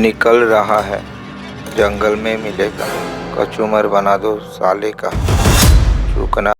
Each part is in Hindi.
निकल रहा है, जंगल में मिलेगा। कचूमर बना दो साले का, चूकना।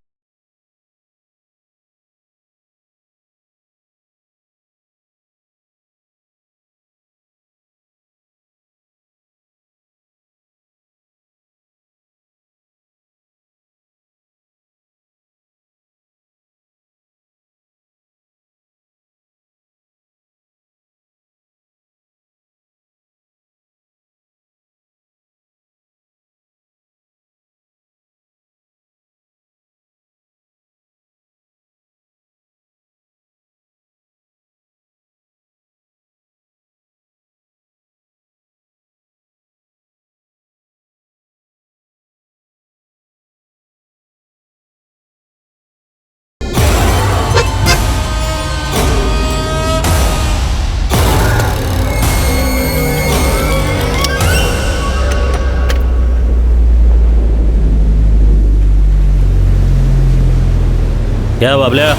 क्या बाबल्या?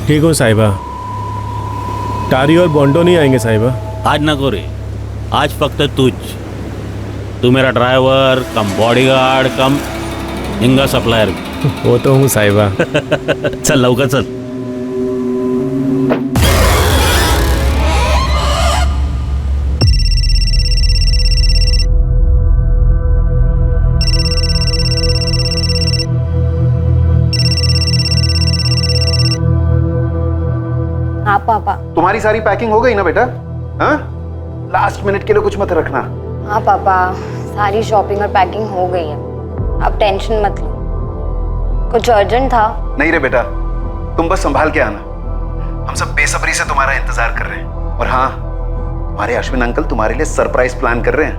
ठीक हो साहिबा। टारी और बॉन्डो नहीं आएंगे साहिबा? आज नको रे, आज फक्त तू मेरा ड्राइवर कम बॉडीगार्ड कम हिंगा सप्लायर। वो तो हूँ साहिबा। चल लवकर चल। हाँ पापा। तुम्हारी सारी पैकिंग हो गई ना बेटा? हाँ, लास्ट मिनट के लिए कुछ मत रखना। हाँ पापा, सारी शॉपिंग और पैकिंग हो गई है, आप टेंशन मत लो। कुछ अर्जेंट था? नहीं रे बेटा, तुम बस संभाल के आना, हम सब बेसब्री से तुम्हारा इंतजार कर रहे हैं। और हाँ, तुम्हारे अश्विन अंकल तुम्हारे लिए सरप्राइज प्लान कर रहे हैं।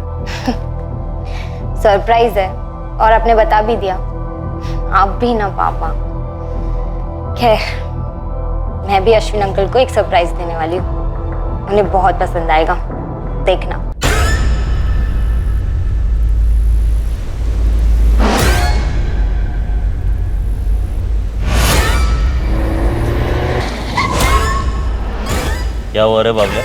सरप्राइज है और आपने बता भी दिया। आप भी ना पापा। खैर, मैं भी अश्विन अंकल को एक सरप्राइज देने वाली हूँ, उन्हें बहुत पसंद आएगा, देखना। क्या हुआ रे बाबल्या?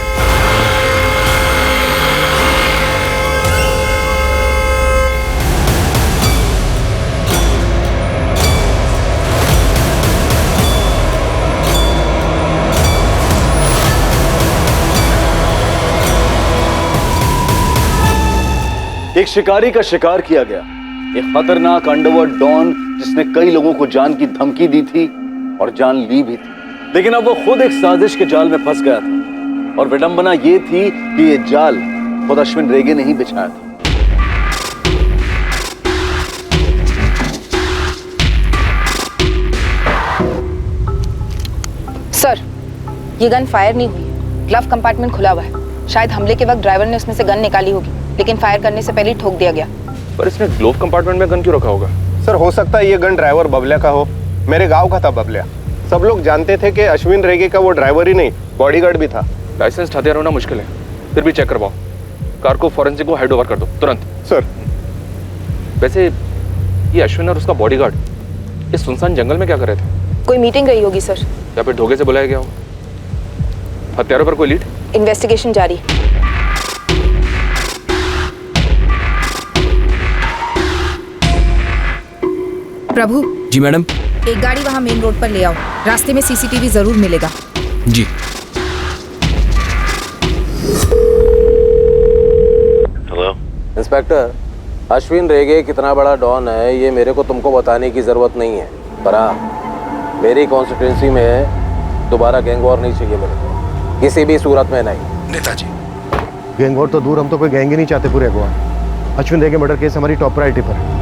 एक शिकारी का शिकार किया गया, एक खतरनाक अंडरवर्ल्ड डॉन जिसने कई लोगों को जान की धमकी दी थी और जान ली भी थी, लेकिन अब वो खुद एक साजिश के जाल में फंस गया था। और विडंबना ये थी कि ये जाल खुद अश्विन रेगे ने ही बिछाया था। सर, ये गन फायर नहीं हुई, ग्लव कंपार्टमेंट खुला हुआ है। शायद हमले के वक्त ड्राइवर ने उसमें से गन निकाली होगी, लेकिन फायर करने से पहले ही ठोक दिया गया। पर इसने ग्लोव कंपार्टमेंट में गन क्यों रखा होगा? सर, हो सकता है ये गन ड्राइवर बबलिया का हो। मेरे गांव का था बबलिया। सब लोग जानते थे कि अश्विन रेगे का वो ड्राइवर ही नहीं, बॉडीगार्ड भी था। लाइसेंस हथियार होना मुश्किल है, फिर भी चेक करवाओ। कार को फॉरेंसिक को हैंड ओवर कर दो तुरंत। सर। वैसे ये अश्विन और उसका बॉडीगार्ड इस सुनसान जंगल में क्या कर रहे थे? कोई मीटिंग रही होगी सर, या फिर धोखे से बुलाया गया हो। हथियारों पर कोई लीड? इन्वेस्टिगेशन जारी। प्रभु। जी मैडम। एक गाड़ी वहाँ मेन रोड पर ले आओ, रास्ते में सीसीटीवी जरूर मिलेगा। जी। हेलो इंस्पेक्टर, अश्विन रेगे कितना बड़ा डॉन है ये मेरे को तुमको बताने की जरूरत नहीं है, पर हाँ, मेरी कॉन्स्टिट्यूंसी में दोबारा गैंग वॉर नहीं चाहिए मेरे को, किसी भी सूरत में नहीं। नेताजी, गैंग वॉर तो दूर, हम तो कोई गैंग ही नहीं चाहते पूरे गोवा। अश्विन रेगे मर्डर केस हमारी टॉप प्रायोरिटी पर है।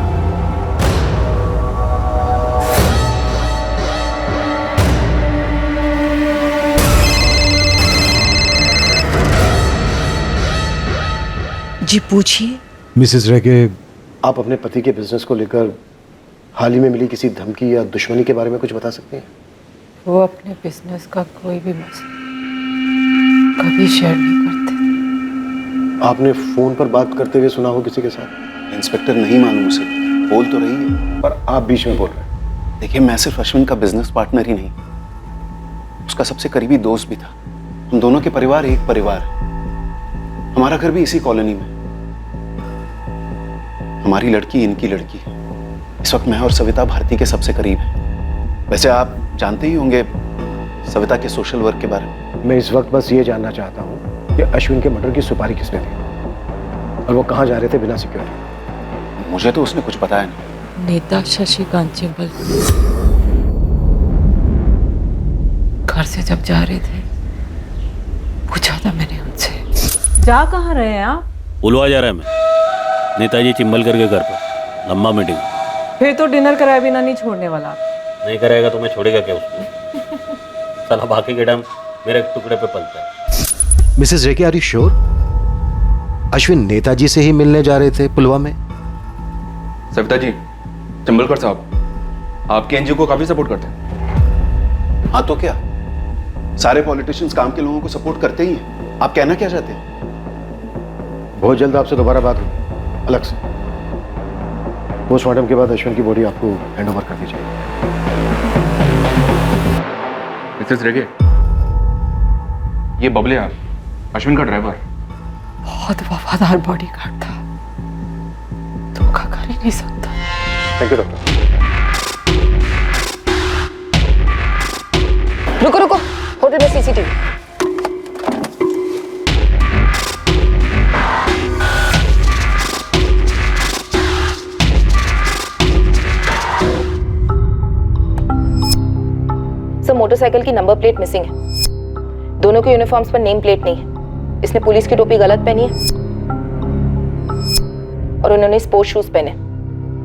जी पूछिए। मिसेस रेगे, आप अपने पति के बिजनेस को लेकर हाल ही में मिली किसी धमकी या दुश्मनी के बारे में कुछ बता सकते हैं? वो अपने बिजनेस का कोई भी मसला कभी शेयर नहीं करते। आपने फोन पर बात करते हुए सुना हो किसी के साथ? इंस्पेक्टर, नहीं मालूम उसे, बोल तो रही है पर आप बीच में बोल रहे हैं। देखिए, मैं सिर्फ अश्विन का बिजनेस पार्टनर ही नहीं, उसका सबसे करीबी दोस्त भी था। हम दोनों के परिवार एक परिवार है। हमारा घर भी इसी कॉलोनी में। हमारी लड़की इनकी लड़की। इस वक्त मैं और सविता भारती के सबसे करीब हैं। वैसे आप जानते ही होंगे सविता के सोशल वर्क के बारे में। मैं इस वक्त बस ये जानना चाहता हूँ कि अश्विन के मर्डर की सुपारी किसने दी और वो कहाँ जा रहे थे बिना सिक्योरिटी? मुझे तो उसने कुछ बताया नहीं। नेता शशिकांत चिंबल घर से जब जा रहे थे पूछा था मैंने उनसे। जा कहाँ रहे हैं आप? पुलवा जा रहा है मैं, नेताजी चिंबलकर के घर पर, लंबा मीटिंग। फिर तो डिनर कराए बिना नहीं छोड़ने वाला। नहीं कराएगा तो मैं छोड़ेगा क्या उसको? साला बाकी के टाइम मेरे टुकड़े पे पलता है। Mrs Reki, are you sure? Ashwin Netaji से ही मिलने जा रहे थे पुलवा में? सविता जी, चिंबलकर साहब आपके एनजीओ को काफी सपोर्ट करते हैं। हाँ तो क्या, सारे पॉलिटिशियंस काम के लोगों को सपोर्ट करते ही हैं। आप कहना क्या चाहते हैं? बहुत जल्द आपसे दोबारा बात होगी अलग से। पोस्टमार्टम के बाद अश्विन की बॉडी आपको हैंड ओवर कर दी जाएगी। मिसेस रेगे, ये बबलिया अश्विन का ड्राइवर। बहुत वफादार बॉडीगार्ड था, धोखा कर ही नहीं सकता। Thank you doctor. रुको रुको, होटल में सीसीटीवी। सर, मोटरसाइकिल की नंबर प्लेट मिसिंग है। दोनों के यूनिफॉर्म्स पर नेम प्लेट नहीं है। इसने पुलिस की टोपी गलत पहनी है और उन्होंने स्पोर्ट्स शूज पहने,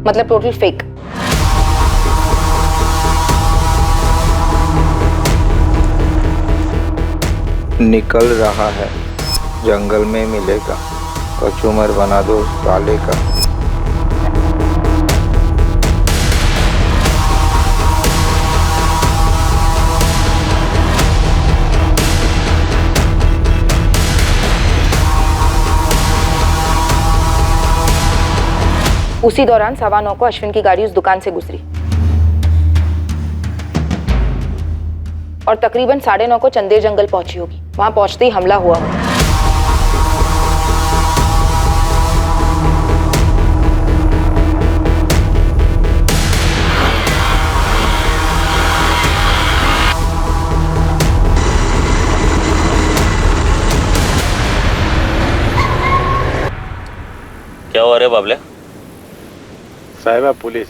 मतलब टोटल फेक। निकल रहा है, जंगल में मिलेगा, कचूमर बना दो साले का। उसी दौरान 9:15 को अश्विन की गाड़ी उस दुकान से गुजरी और तकरीबन 9:30 को चंदेर जंगल पहुंची होगी। वहां पहुंचते ही हमला हुआ होगा। क्या हुआ रे बाबले? साहिबा पुलिस।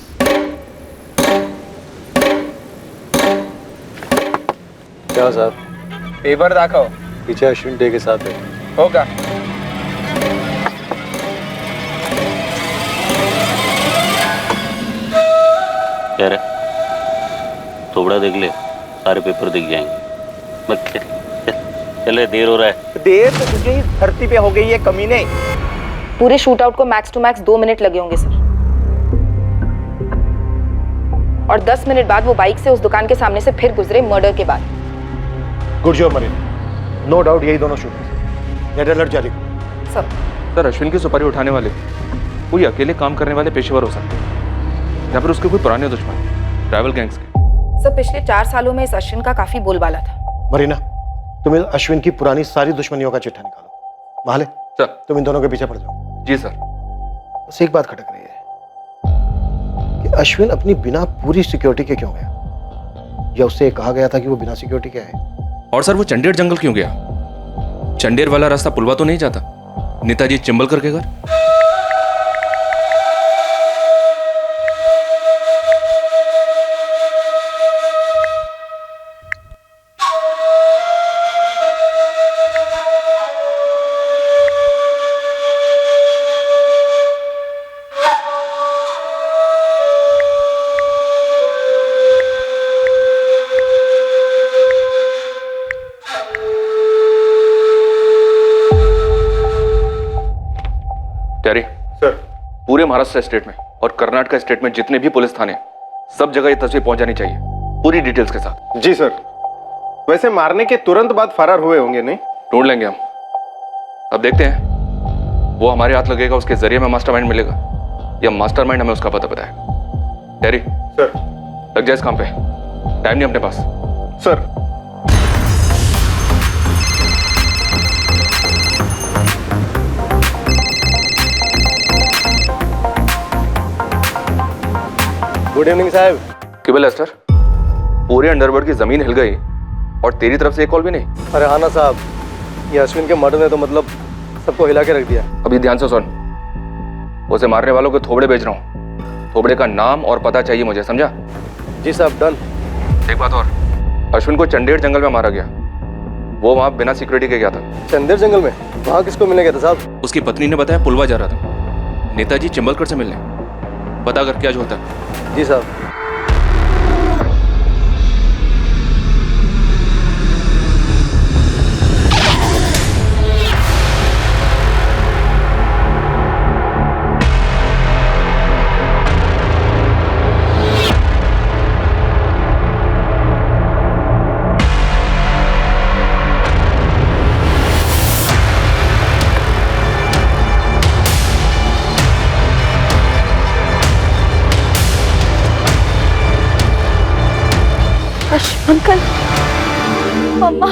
क्या साहब? पेपर दाखव। पीछे अश्विन डे के साथ है। होगा। क्या रे? थोड़ा देख ले, सारे पेपर दिख जाएंगे। मत चले, देर हो रहा है। देर तो तुझे ही धरती पे हो गई है कमीने। पूरे शूट आउट को मैक्स टू मैक्स 2 मिनट लगे होंगे सर। और 10 मिनट बाद वो बाइक से उस दुकान के सामने से फिर गुजरे मर्डर के बाद। Good job Marin, no doubt यही दोनों शूटर। रेड अलर्ट जारी करो। सर, अश्विन की सुपारी उठाने वाले कोई अकेले काम करने वाले पेशेवर हो सकते हैं या फिर उसके कोई पुराने दुश्मन, ट्रैवल गैंग्स के। सर, पिछले 4 सालों में इस अश्विन का काफी बोलबाला था। मरीना, तुम इस अश्विन की पुरानी सारी दुश्मनियों का चिट्ठा निकालो। माले सर, तुम इन दोनों के पीछे पड़ जाओ। जी सर। बस एक बात खटक रही है कि अश्विन अपनी बिना पूरी सिक्योरिटी के क्यों गया, या उससे कहा गया था कि वो बिना सिक्योरिटी के आए? और सर, वो चंडेर जंगल क्यों गया? चंडेर वाला रास्ता पुलवा तो नहीं जाता नेताजी चिंबलकर के घर? टेरी सर, पूरे महाराष्ट्र स्टेट में और कर्नाटक स्टेट में जितने भी पुलिस थाने, सब जगह ये तस्वीर पहुंच जानी चाहिए पूरी डिटेल्स के साथ। जी सर। वैसे मारने के तुरंत बाद फरार हुए होंगे नहीं? ढूंढ लेंगे हम। अब देखते हैं वो हमारे हाथ लगेगा, उसके जरिए में मास्टरमाइंड मिलेगा या मास्टरमाइंड हमें उसका पता बताएगा। टेरी सर, लग जाए इस काम पे, टाइम नहीं अपने पास। सर, गुड इवनिंग साहब। केबल एस्टर, पूरे अंडरवर्ल्ड की जमीन हिल गई और तेरी तरफ से एक कॉल भी नहीं। अरे हाँ ना साहब, ये अश्विन के मर्डर ने तो मतलब सबको हिला के रख दिया। अभी ध्यान से सुन, उसे मारने वालों के थोबड़े बेच रहा हूँ। थोबड़े का नाम और पता चाहिए मुझे, समझा? जी साहब, डन। एक बात और, अश्विन को चंडेर जंगल में मारा गया। वो वहाँ बिना सिक्योरिटी के गया था। चंदेर जंगल में? वहाँ किसको मिलने गया था साहब? उसकी पत्नी ने बताया पुलवा जा रहा था नेताजी चिंबलकर से मिलने। पता कर क्या जो होता है। जी साहब। अंकल, मम्मा,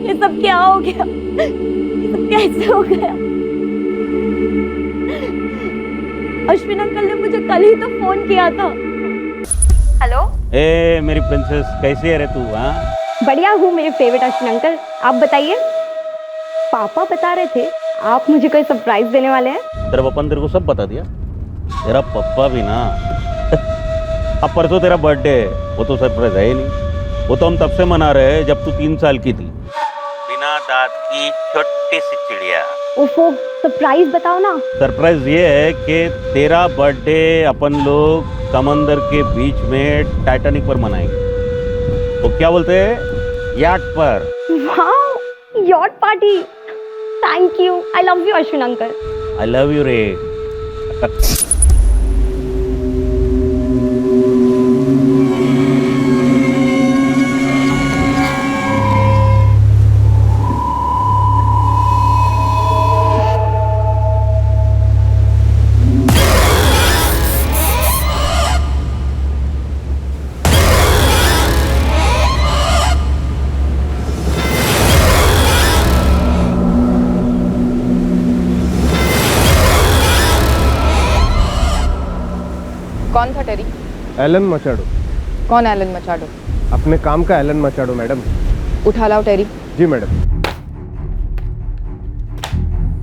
ये सब क्या हो गया? ये सब कैसे हो गया? अश्विन अंकल ने मुझे कल ही तो फोन किया था। हेलो, ए मेरी प्रिंसेस, कैसी है रे तू? हाँ, बढ़िया हूँ मेरे फेवरेट अश्विन अंकल। आप बताइए। पापा बता रहे थे आप मुझे कोई सरप्राइज देने वाले हैं। तेरा पापा ने तेरे को सब बता दिया? तेरा पप्पा भी ना अब परसों तेरा बर्थडे है, वो तो सरप्राइज है ही नहीं। वो तो हम तब से मना रहे हैं जब तू 3 साल की थी। बिना दांत की छोटी सी चिड़िया। ओफो, सरप्राइज बताओ ना। सरप्राइज ये है कि तेरा बर्थडे अपन लोग समंदर के बीच में टाइटैनिक पर मनाएंगे। तो क्या बोलते हैं, याट पर। वाह, yacht party. Thank you. I love you Ashwin uncle. I love you रे। कौन था टेरी? एलन मचाडो। कौन एलन मचाडो? अपने काम का एलन मचाडो मैडम। उठा लाओ टेरी। जी madam.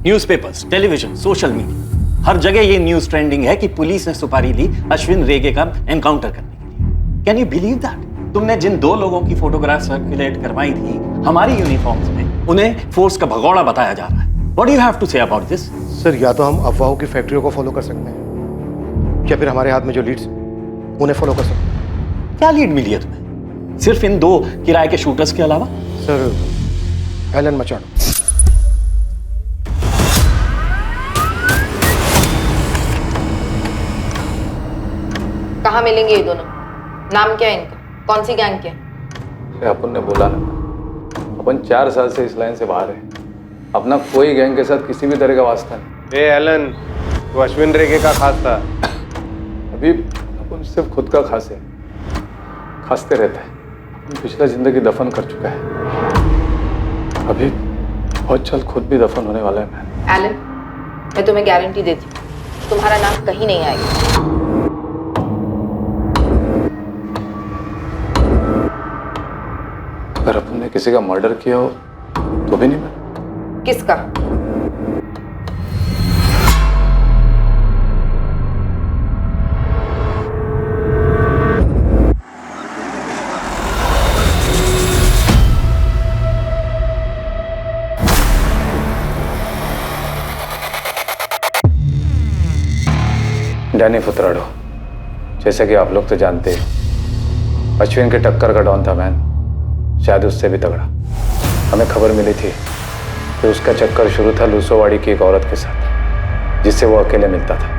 Newspapers, television, social media, हर जगह ये न्यूज़ ट्रेंडिंग है कि पुलिस ने सुपारी ली अश्विन रेगे का एनकाउंटर करने के लिए। Can you believe that? तुमने जिन 2 लोगों की फोटोग्राफ सर्कुलेट करवाई थी हमारी यूनिफॉर्म्स में, उन्हें फोर्स का भगोड़ा बताया जा रहा है। What do you have to say about this? Sir, या तो हम अफवाहों की फैक्ट्रियों को फॉलो कर सकते हैं या फिर हमारे हाथ में जो लीड्स उन्हें फॉलो कर सकते हैं। क्या लीड मिली है तुम्हें सिर्फ इन 2 किराए के शूटर्स के अलावा? Sir, Alan Machado. कहाँ मिलेंगे ये दोनों? नाम क्या है इनका? कौन सी गैंग के? अपन ने बोला ना, अपन 4 साल से इस लाइन से बाहर है। अपना कोई गैंग के साथ किसी भी तरह का वास्ता नहीं। एलन, तो अश्विन रेगे का खास था। अभी अपन सिर्फ खुद का खास है, खासते रहता है। अपन पिछला जिंदगी दफन कर चुका है, अभी बहुत जल्द खुद भी दफन होने वाला है। मैं एलन, मैं तुम्हें गारंटी देती हूँ तुम्हारा नाम कहीं नहीं आएगा। अगर अपन ने किसी का मर्डर किया हो तो भी नहीं मैं। किसका? डैनी फुतराडो, जैसे कि आप लोग तो जानते हैं, अश्विन के टक्कर का डॉन था मैन, शायद उससे भी तगड़ा। हमें खबर मिली थी कि उसका चक्कर शुरू था लूसोवाड़ी की एक औरत के साथ, जिससे वो अकेले मिलता था।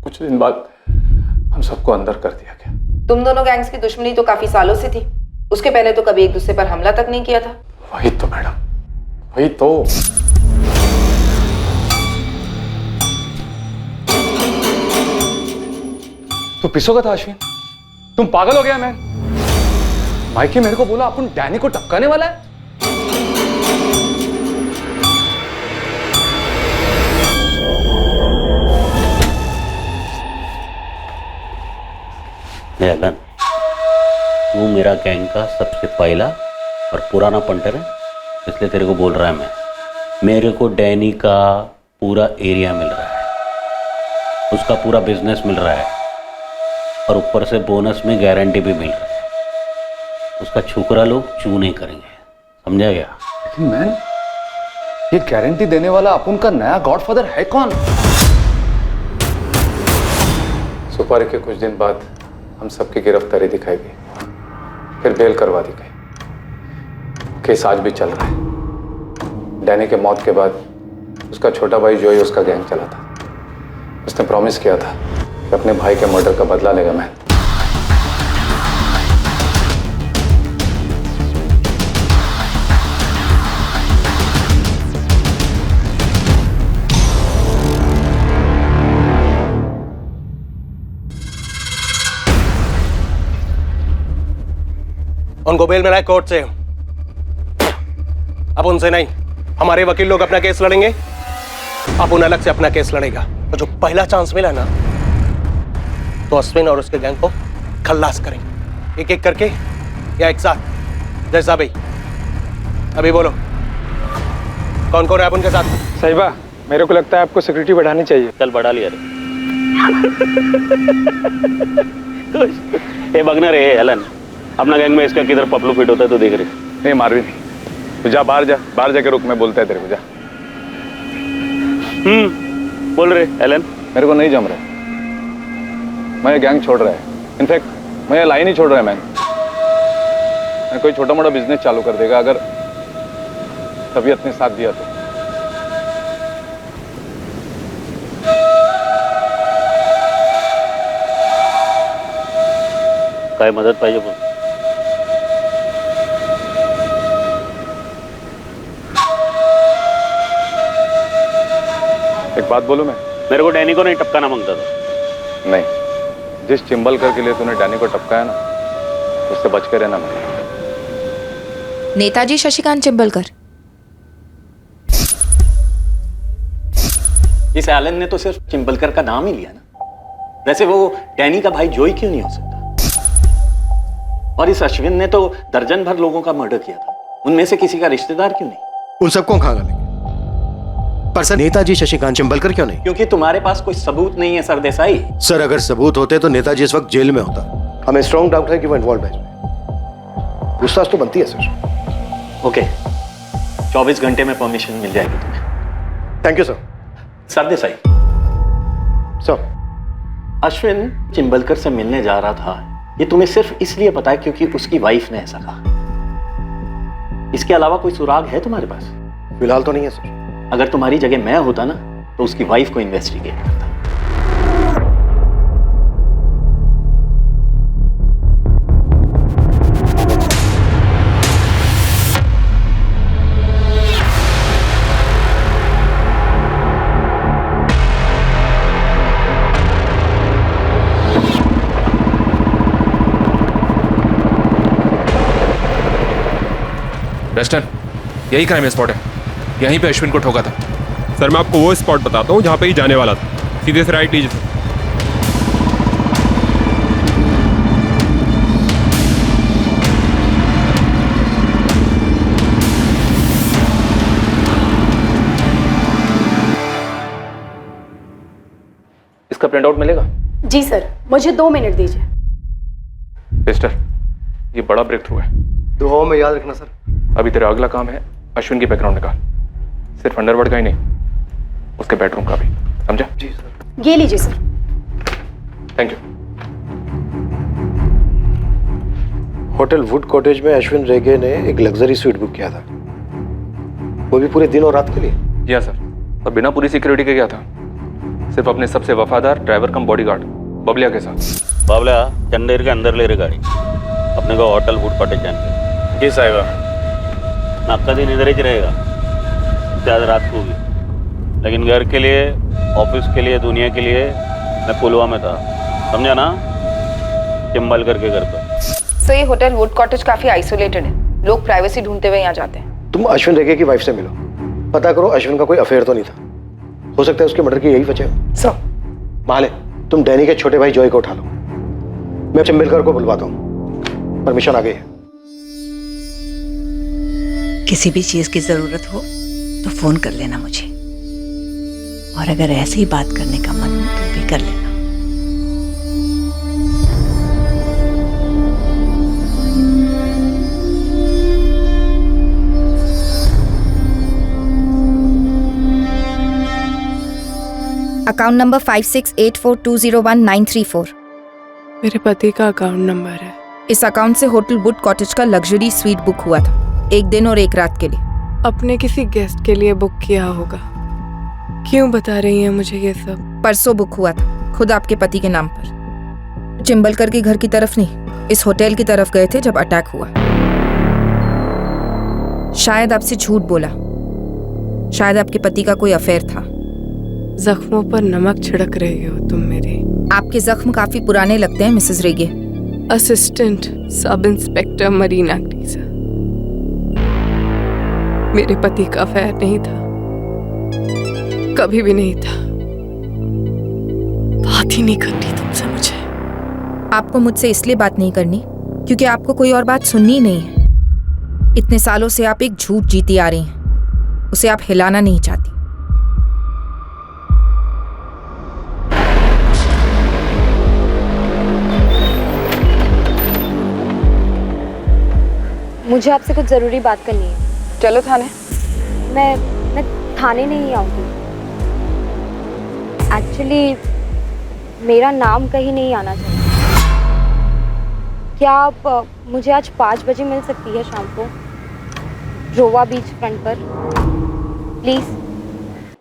कुछ दिन बाद हम सबको अंदर कर दिया गया। तुम दोनों गैंग्स की दुश्मनी तो काफी सालों से थी। उसके पहले तो कभी एक दूसरे पर हमला तक नहीं किया था। वही तो मैडम, वही तो। तू पिसोगा था अश्विन? तुम पागल हो गया मैन? माइकी मेरे को बोला अपन डैनी को टपकाने वाला है। एलन, तू मेरा गैंग का सबसे पहला और पुराना पंटर है, इसलिए तेरे को बोल रहा है मैं। मेरे को डैनी का पूरा एरिया मिल रहा है, उसका पूरा बिजनेस मिल रहा है, और ऊपर से बोनस में गारंटी भी मिल रहा है। उसका छोकरा लोग चू नहीं करेंगे, समझा गया? लेकिन मैन, ये गारंटी देने वाला अपन का नया गॉडफादर है कौन? सुपारी के कुछ दिन बाद हम सबकी गिरफ्तारी दिखाई गई, फिर बेल करवा दी गई। केस आज भी चल रहा है। डैनी के मौत के बाद उसका छोटा भाई जोई उसका गैंग चला था। उसने प्रॉमिस किया था कि अपने भाई के मर्डर का बदला लेगा। मैं उनको बेल मिला है कोर्ट से। अब उनसे नहीं, हमारे वकील लोग अपना केस लड़ेंगे, अब उन अलग से अपना केस लड़ेगा। तो जो पहला चांस मिला ना, तो अश्विन और उसके गैंग को खल्लास करेंगे, एक एक करके या एक साथ, जैसा भी। अभी बोलो, कौन कौन है उनके साथ? साहिबा, मेरे को लगता है आपको सिक्योरिटी बढ़ानी चाहिए। चल बढ़ा लिया रे। ये बगना रे एलन, अपना गैंग में इसका किधर पपलू फिट होता है तो देख रहे। नहीं मार भी नहीं, तो जा बाहर जा, बाहर जाके रुक, मैं बोलता है तेरे को, जा। बोल रहे एलन। मेरे को नहीं जम रहा है, मैं ये गैंग छोड़ रहा है। इनफैक्ट मैं ये लाइन ही छोड़ रहा है। मैं कोई छोटा मोटा बिजनेस चालू कर देगा अगर तबीयत ने साथ दिया तो। काय मदद पाहिजे बोल। एक बात बोलूं मैं? मेरे को डैनी को नहीं टपकाना मांगता था। नहीं, जिस चिंबलकर के लिए तूने डैनी को टपकाया ना, उससे बच के रहना। मैं नेताजी शशिकांत चिंबलकर। इस एलन ने तो सिर्फ चिंबलकर का नाम ही लिया ना। वैसे वो डैनी का भाई जोई क्यों नहीं हो सकता? और इस अश्विन ने तो दर्जन भर लोगों का मर्डर किया था, उनमें से किसी का रिश्तेदार क्यों नहीं? उन सबको कहां गालेंगे, पर सर नेताजी शशिकांत चिंबलकर क्यों नहीं? क्योंकि तुम्हारे पास कोई सबूत नहीं है सरदेसाई। सर अगर सबूत होते तो नेताजी इस वक्त जेल में होता। हमें स्ट्रॉन्ग डाउट है कि वो इन्वॉल्व है इसमें। पूछताछ तो बनती है सर। ओके, 24 घंटे में परमिशन मिल जाएगी तुम्हें। Thank you sir. Sardesai sir, Ashwin Chimbalkar से मिलने जा रहा था, ये तुम्हें सिर्फ इसलिए पता है क्योंकि उसकी वाइफ ने ऐसा कहा। इसके अलावा कोई सुराग है तुम्हारे पास? फिलहाल तो नहीं है सर। अगर तुम्हारी जगह मैं होता ना, तो उसकी वाइफ को इन्वेस्टिगेट करता। डस्टन, यही क्राइम स्पॉट है, यहीं पे अश्विन को ठोका था। सर मैं आपको वो स्पॉट बताता हूँ जहाँ पे ही जाने वाला था। सीधे से राइट लीजिए सर। इसका प्रिंट आउट मिलेगा? जी सर, मुझे 2 मिनट दीजिए। मिस्टर, ये बड़ा ब्रेक थ्रू है। दुआओं में याद रखना सर। अभी तेरा अगला काम है अश्विन की बैकग्राउंड निकाल, सिर्फ अंडरवर्ल्ड का ही नहीं, उसके बेडरूम का भी, समझा? जी सर। ये लीजिए sir. Thank you. Hotel would cottage में अश्विन रेगे ने एक लग्जरी स्वीट बुक किया था, वो भी पूरे दिन और रात के लिए। जी सर, और बिना पूरी सिक्योरिटी के गया था, सिर्फ अपने सबसे वफादार ड्राइवर कम बॉडीगार्ड बबलिया के साथ। बाबला चंदेर के अंदर ले रहे गाड़ी अपने को होटल फूड कॉटेज जाने जी साहिबा। आपका दिन इधर ही रहेगा, आज रात को भी। लेकिन घर के लिए, ऑफिस के लिए, दुनिया के लिए मैं पुलवा में था, समझा ना? चिंबलकर के घर पर। सो ये होटल वुड कॉटेज काफी आइसोलेटेड है, लोग प्राइवेसी ढूंढते हुए यहाँ जाते हैं। तुम अश्विन रेगे की वाइफ से मिलो, पता करो अश्विन का कोई अफेयर तो नहीं था। हो सकता है उसके मर्डर की यही वजह हो। सर माले, तुम डैनी के छोटे भाई जॉय को उठा लो, मैं चिंबलकर को बुलवाता हूँ। परमिशन आ गई है। किसी भी चीज की जरूरत हो तो फोन कर लेना मुझे, और अगर ऐसे ही बात करने का मन हो तो भी कर लेना। Account number 5684201934। मेरे पति का अकाउंट नंबर है। इस अकाउंट से होटल वुड कॉटेज का लग्जरी स्वीट बुक हुआ था, 1 दिन और 1 रात के लिए। अपने किसी गेस्ट के लिए बुक किया होगा। क्यों बता रही हैं मुझे ये सब? परसों बुक हुआ था, खुद आपके पति के नाम पर। चिंबलकर के घर की तरफ नहीं, इस होटल की तरफ गए थे जब अटैक हुआ। शायद आपसे झूठ बोला, शायद आपके पति का कोई अफेयर था। जख्मों पर नमक छिड़क रही हो तुम मेरी। आपके जख्म काफी पुराने लगते हैं Mrs Rege. Assistant sub inspector Marina Grija. मेरे पति का अफेयर नहीं था, कभी भी नहीं था। बात ही नहीं करनी तुमसे मुझे। आपको मुझसे इसलिए बात नहीं करनी क्योंकि आपको कोई और बात सुननी नहीं है। इतने सालों से आप एक झूठ जीती आ रही हैं, उसे आप हिलाना नहीं चाहती। मुझे आपसे कुछ जरूरी बात करनी है। चलो थाने। मैं थाने नहीं आऊंगी। एक्चुअली मेरा नाम कहीं नहीं आना चाहिए। क्या आप मुझे आज 5 बजे मिल सकती है शाम को, रोवा बीच फ्रंट पर, प्लीज?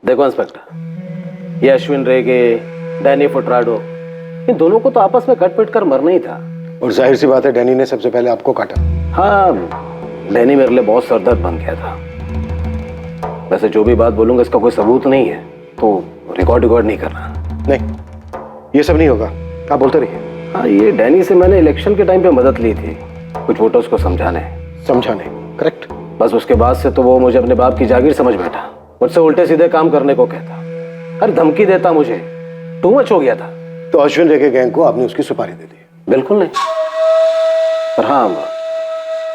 देखो इंस्पेक्टर, ये अश्विन रेगे, डैनी फुटराडो, इन दोनों को तो आपस में कट पिट कर मरना ही था। और जाहिर सी बात है डैनी ने सबसे पहले आपको काटा। हाँ, डैनी मेरे लिए बहुत सरदर्द बन गया था। वैसे जो भी बात बोलूंगा इसका कोई सबूत नहीं है, तो रिकॉर्ड नहीं करना। नहीं, ये सब नहीं होगा, आप बोलते रहिए। हाँ, ये डैनी से मैंने इलेक्शन के टाइम पे मदद ली थी, कुछ वोटर्स को समझाने। करेक्ट। बस उसके बाद से तो वो मुझे अपने बाप की जागीर समझ बैठा, मुझसे उल्टे सीधे काम करने को कहता, हर धमकी देता, मुझे टू मच हो गया था। तो अश्विन रेगे गैंग को आपने उसकी सुपारी दे दी? बिल्कुल नहीं, पर हाँ,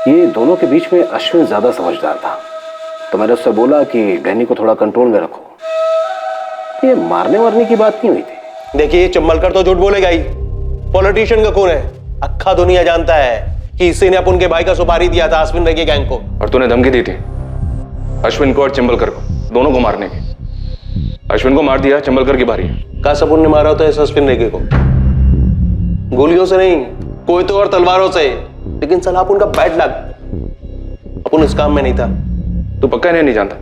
ये दोनों के बीच में अश्विन ज्यादा समझदार था, तो मैंने उससे बोला कि डैनी को थोड़ा कंट्रोल में रखो। ये मारने वारने की बात नहीं हुई थी। देखिए, चिंबलकर तो झूठ बोलेगा ही, पॉलिटिशियन का खून है। अक्खा दुनिया जानता है कि इसी ने अपन के भाई का सुपारी दिया था अश्विन रेगे गैंग को। और तूने धमकी दी थी अश्विन को और चिंबलकर को, दोनों को मारने की। अश्विन को मार दिया, चिंबलकर की बारी है। का सबूत ने मारा होता है इस अश्विन रेगे को? गोलियों से नहीं, कोई तो और तलवारों से। लेकिन साला अपन का बैड लक, अपन इस काम में नहीं था। तू पक्का नहीं जानता?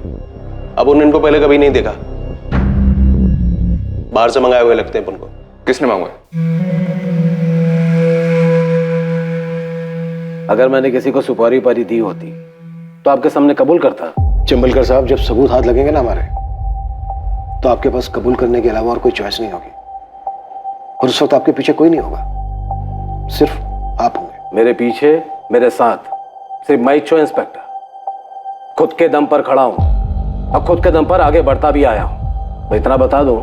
अपन इनको पहले कभी नहीं देखा, बाहर से मंगाए हुए लगते हैं अपन को। किसने मांगा? अगर मैंने किसी को सुपारी पारी दी होती तो आपके सामने कबूल करता। चिंबलकर साहब, जब सबूत हाथ लगेंगे ना हमारे, तो आपके पास कबूल करने के अलावा और कोई चॉइस नहीं होगी, और उस वक्त आपके पीछे कोई नहीं होगा, सिर्फ आप होंगे। मेरे पीछे, मेरे साथ सिर्फ मैं ही इंस्पेक्टर। खुद के दम पर खड़ा हूं और खुद के दम पर आगे बढ़ता भी आया हूं। मैं इतना बता दूं,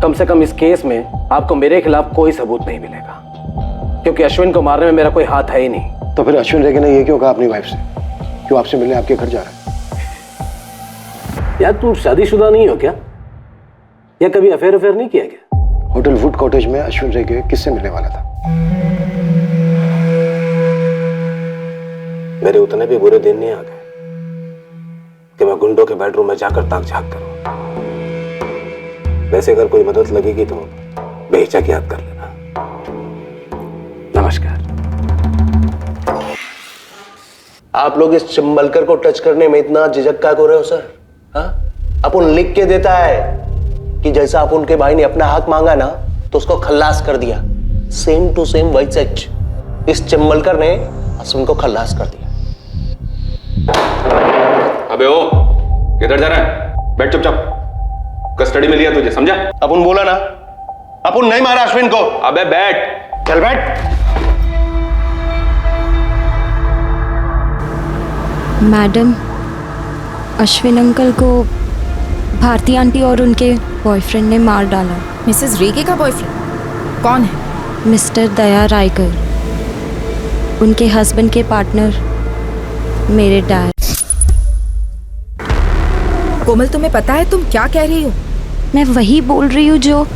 कम से कम इस केस में आपको मेरे खिलाफ कोई सबूत नहीं मिलेगा, क्योंकि अश्विन को मारने में मेरा कोई हाथ है ही नहीं। तो फिर अश्विन रेगे ने ये क्यों कहा अपनी वाइफ से, क्यों आपसे मिलने आपके घर जा रहा है? यार, तुम शादीशुदा नहीं हो क्या, या कभी अफेयर नहीं किया क्या? होटल वुड कॉटेज में अश्विन रेगे किससे मिलने वाला था? मेरे उतने भी बुरे दिन नहीं आ गए कि मैं गुंडों के बेडरूम में जाकर ताक झांक करूं। वैसे अगर कोई मदद लगेगी तो बेहिचक याद कर लेना। नमस्कार। आप लोग इस चिंबलकर को टच करने में इतना झिझक का हो रहे हो सर? हाँ, अपन लिख के देता है कि जैसा अपन के भाई ने अपना हक मांगा ना, तो उसको खल्लास कर दिया। सेम टू सेम वही सच। इस चिम्बलकर ने अश्विन को खल्लास कर दिया। अबे ओ, किधर जा रहा है? बैठ चुपचाप। कस्टडी में लिया तुझे, समझा? अपन बोला ना, अपन नहीं मारा अश्विन को। अबे बैठ। चल बैठ। मैडम, अश्विन अंकल को भारती आंटी और उनके बॉयफ्रेंड ने मार डाला। मिसेस रेगे का बॉयफ्रेंड कौन है? मिस्टर दया रायकर, उनके हस्बैंड के पार्टनर, मेरे डैड। कोमल, तुम्हें पता है तुम क्या कह रही हो? मैं वही बोल रही हूँ जो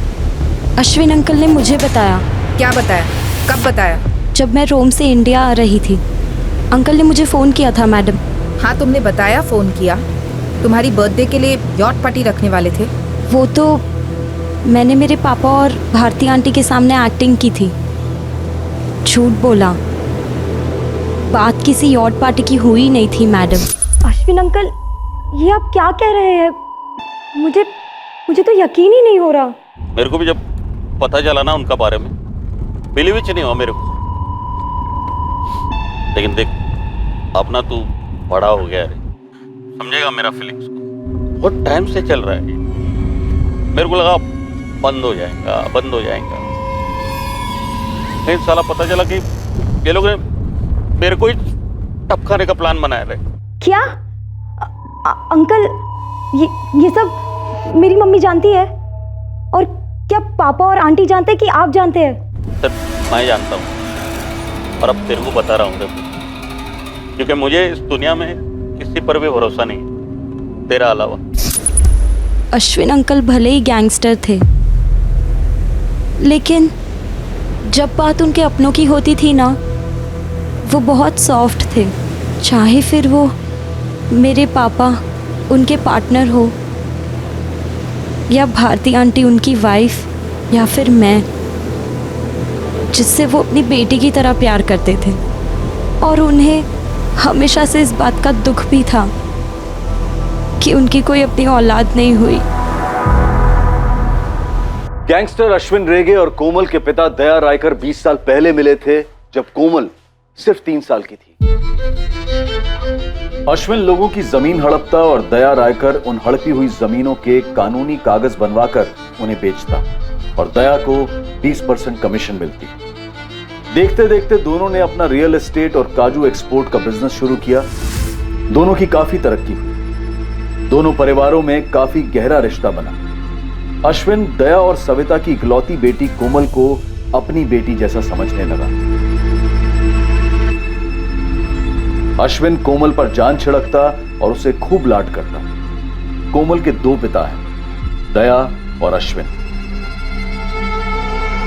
अश्विन अंकल ने मुझे बताया। क्या बताया? कब बताया? जब मैं रोम से इंडिया आ रही थी, अंकल ने मुझे फ़ोन किया था मैडम। हाँ, तुमने बताया फ़ोन किया। तुम्हारी बर्थडे के लिए यॉट पार्टी रखने वाले थे। वो तो मैंने मेरे पापा और भारती आंटी के सामने एक्टिंग की थी, झूठ बोला। बात किसी यॉट पार्टी की हुई नहीं थी मैडम। अश्विन अंकल, ये आप क्या कह रहे हैं? मुझे तो यकीन ही नहीं हो रहा। मेरे को भी जब पता चला ना उनका बारे में, बिलीव ही नहीं हुआ मेरे को। लेकिन देख, अपना तू बड़ा हो गया है, समझेगा मेरा फीलिंग्स को। बहुत टाइम से चल रहा है, मेरे को लगा बंद हो जाएगा। लेकिन साला पता चला कि ये लोग ने मेरे को ही टपकाने का प्लान बनाया है। क्या अंकल, ये सब मेरी मम्मी जानती है? और क्या पापा और आंटी जानते हैं कि आप जानते हैं? सर, मैं जानता हूँ और अब तेरे को बता रहा हूँ देखो, क्योंकि मुझे इस दुनिया में किसी पर भी भरोसा नहीं तेरा अलावा। अश्विन अंकल भले ही गैंगस्टर थे, लेकिन जब बात उनके अपनों की होती थी ना, वो बहुत सॉफ्ट थे। चाहे फिर वो मेरे पापा उनके पार्टनर हो, या भारती आंटी उनकी वाइफ, या फिर मैं, जिससे वो अपनी बेटी की तरह प्यार करते थे। और उन्हें हमेशा से इस बात का दुख भी था कि उनकी कोई अपनी औलाद नहीं हुई। गैंगस्टर अश्विन रेगे और कोमल के पिता दया रायकर 20 साल पहले मिले थे, जब कोमल सिर्फ 3 साल की थी। अश्विन लोगों की जमीन हड़पता और दया रायकर उन हड़पी हुई जमीनों के कानूनी कागज बनवाकर उन्हें बेचता और दया को 20% कमीशन मिलती। देखते देखते दोनों ने अपना रियल एस्टेट और काजू एक्सपोर्ट का बिजनेस शुरू किया। दोनों की काफी तरक्की हुई। दोनों परिवारों में काफी गहरा रिश्ता बना। अश्विन दया और सविता की इकलौती बेटी कोमल को अपनी बेटी जैसा समझने लगा। अश्विन कोमल पर जान छिड़कता और उसे खूब लाड करता। कोमल के 2 पिता हैं, दया और अश्विन।